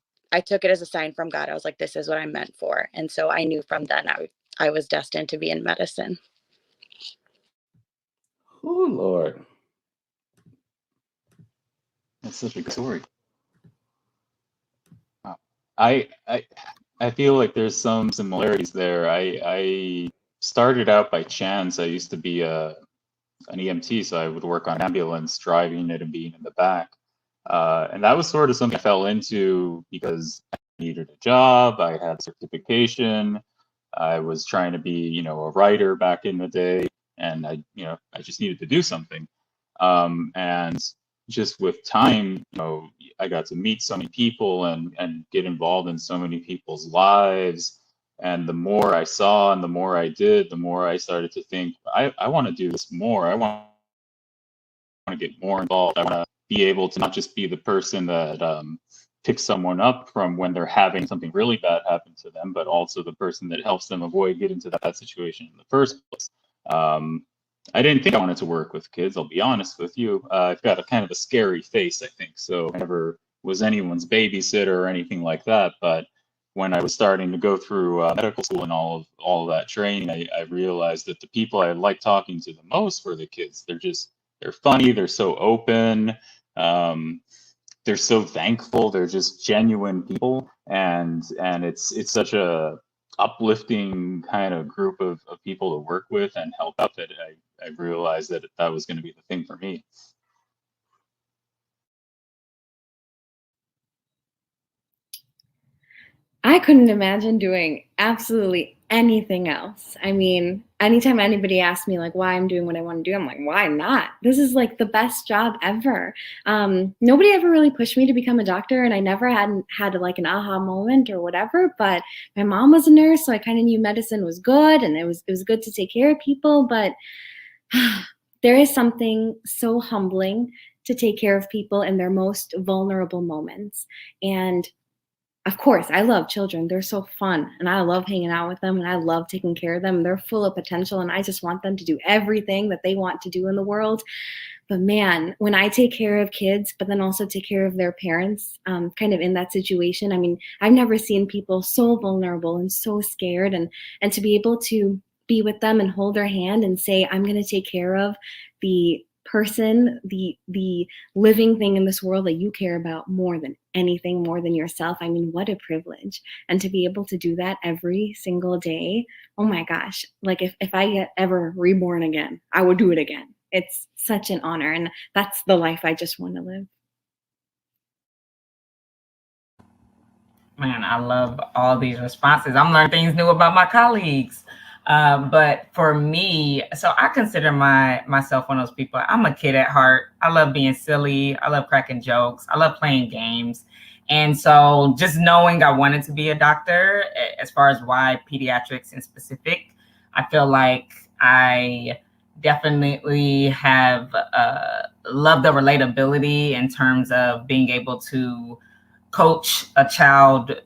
took it as a sign from God. I was like, this is what I'm meant for. And so I knew from then I was destined to be in medicine. Oh, Lord. That's such a good story. I feel like there's some similarities there. I started out by chance. I used to be an EMT, so I would work on ambulance, driving it and being in the back. And that was sort of something I fell into because I needed a job. I had certification. I was trying to be, a writer back in the day, and I just needed to do something. And just with time, I got to meet so many people and get involved in so many people's lives. And the more I saw and the more I did, the more I started to think, I want to do this more. I want to get more involved. I want to be able to not just be the person that picks someone up from when they're having something really bad happen to them, but also the person that helps them avoid getting to that situation in the first place. I didn't think I wanted to work with kids, I'll be honest with you. I've got a kind of a scary face, I think. So I never was anyone's babysitter or anything like that. But when I was starting to go through medical school and all of that training, I realized that the people I liked talking to the most were the kids. They're funny, they're so open, they're so thankful, they're just genuine people, and it's such a uplifting kind of group of people to work with and help out that I realized that was going to be the thing for me. I couldn't imagine doing absolutely anything else. I mean, anytime anybody asks me like why I'm doing what I want to do, I'm like, why not? This is like the best job ever. Nobody ever really pushed me to become a doctor, and I never had like an aha moment or whatever. But my mom was a nurse, so I kind of knew medicine was good, and it was good to take care of people. But there is something so humbling to take care of people in their most vulnerable moments. And of course, I love children. They're so fun, and I love hanging out with them, and I love taking care of them. They're full of potential, and I just want them to do everything that they want to do in the world. But man, when I take care of kids, but then also take care of their parents, kind of in that situation, I mean, I've never seen people so vulnerable and so scared, and to be able to be with them and hold their hand and say, I'm going to take care of the person, the living thing in this world that you care about more than anything, more than yourself. I mean, what a privilege. And to be able to do that every single day, oh my gosh, like if I get ever reborn again, I would do it again. It's such an honor, and that's the life I just want to live. Man, I love all these responses. I'm learning things new about my colleagues. But for me, so I consider myself one of those people. I'm a kid at heart. I love being silly. I love cracking jokes. I love playing games. And so just knowing I wanted to be a doctor, as far as why pediatrics in specific, I feel like I definitely have loved the relatability in terms of being able to coach a child,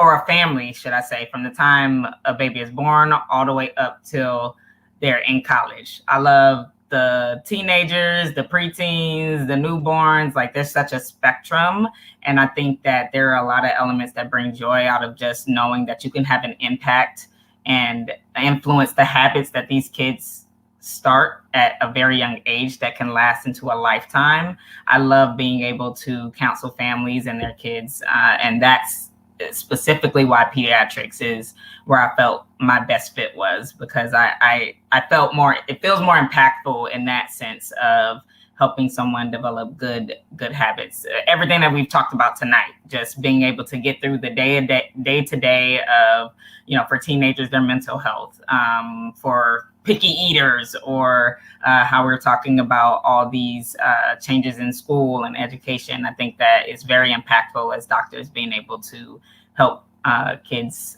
or a family, should I say, from the time a baby is born all the way up till they're in college. I love the teenagers, the preteens, the newborns. Like, there's such a spectrum. And I think that there are a lot of elements that bring joy out of just knowing that you can have an impact and influence the habits that these kids start at a very young age that can last into a lifetime. I love being able to counsel families and their kids. And that's specifically why pediatrics is where I felt my best fit was, because I felt it feels more impactful in that sense of helping someone develop good habits. Everything that we've talked about tonight, just being able to get through the day to day of, for teenagers, their mental health, for picky eaters, or how we're talking about all these changes in school and education. I think that is very impactful as doctors, being able to help kids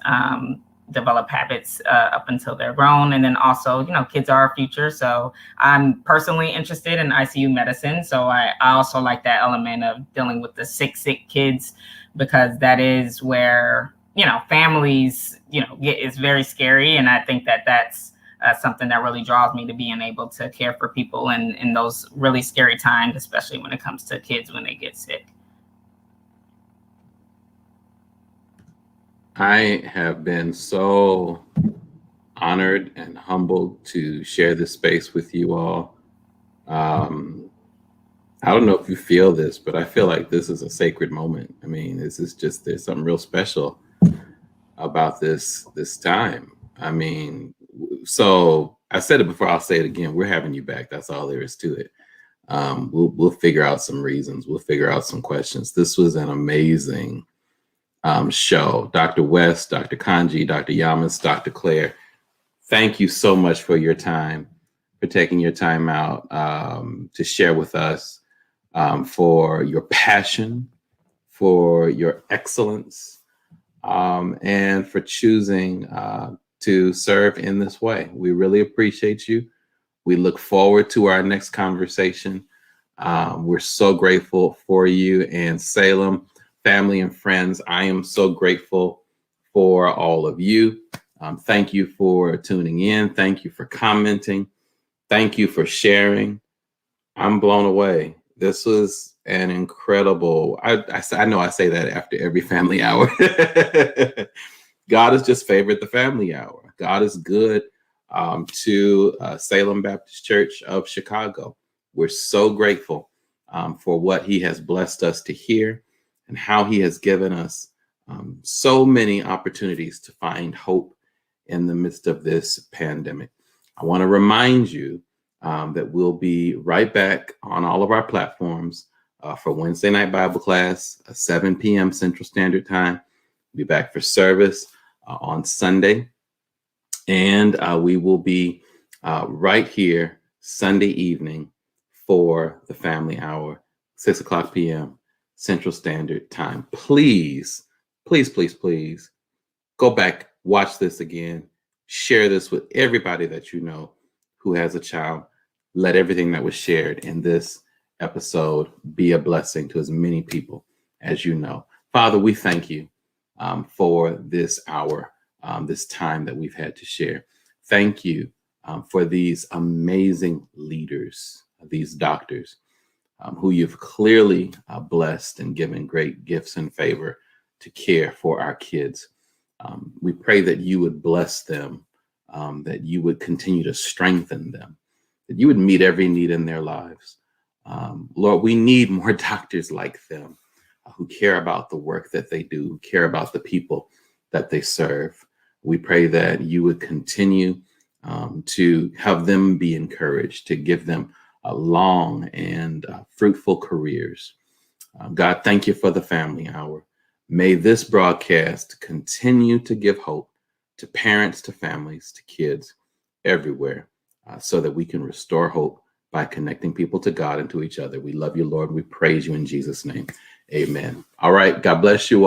develop habits up until they're grown. And then also, kids are our future. So I'm personally interested in ICU medicine. So I also like that element of dealing with the sick kids, because that is where, families, it's very scary. And I think that that's something that really draws me to being able to care for people in those really scary times, especially when it comes to kids when they get sick. I have been so honored and humbled to share this space with you all. I don't know if you feel this, but I feel like this is a sacred moment. I mean, there's something real special about this time. I mean, so I said it before, I'll say it again. We're having you back. That's all there is to it. We'll figure out some reasons. We'll figure out some questions. This was an amazing show. Dr. West, Dr. Kanji, Dr. Yamas, Dr. Claire, thank you so much for your time, for taking your time out to share with us, for your passion, for your excellence, and for choosing to serve in this way. We really appreciate you. We look forward to our next conversation. We're so grateful for you, and Salem family and friends, I am so grateful for all of you. Thank you for tuning in. Thank you for commenting. Thank you for sharing. I'm blown away. This was an incredible, I know I say that after every family hour. God has just favored the family hour. God is good to Salem Baptist Church of Chicago. We're so grateful for what he has blessed us to hear, and how he has given us so many opportunities to find hope in the midst of this pandemic. I want to remind you that we'll be right back on all of our platforms for Wednesday night Bible class, 7 p.m. Central Standard Time. We'll be back for service on Sunday. And we will be right here Sunday evening for the family hour, 6 o'clock p.m. Central Standard Time. Please, please, please, please go back, watch this again, share this with everybody that you know who has a child. Let everything that was shared in this episode be a blessing to as many people as you know. Father, we thank you for this hour, this time that we've had to share. Thank you for these amazing leaders, these doctors, who you've clearly blessed and given great gifts and favor to care for our kids. We pray that you would bless them, that you would continue to strengthen them, that you would meet every need in their lives. Lord, we need more doctors like them who care about the work that they do, who care about the people that they serve. We pray that you would continue to have them be encouraged, to give them long and fruitful careers. God, thank you for the Family Hour. May this broadcast continue to give hope to parents, to families, to kids everywhere, so that we can restore hope by connecting people to God and to each other. We love you, Lord. We praise you in Jesus' name. Amen. All right. God bless you all.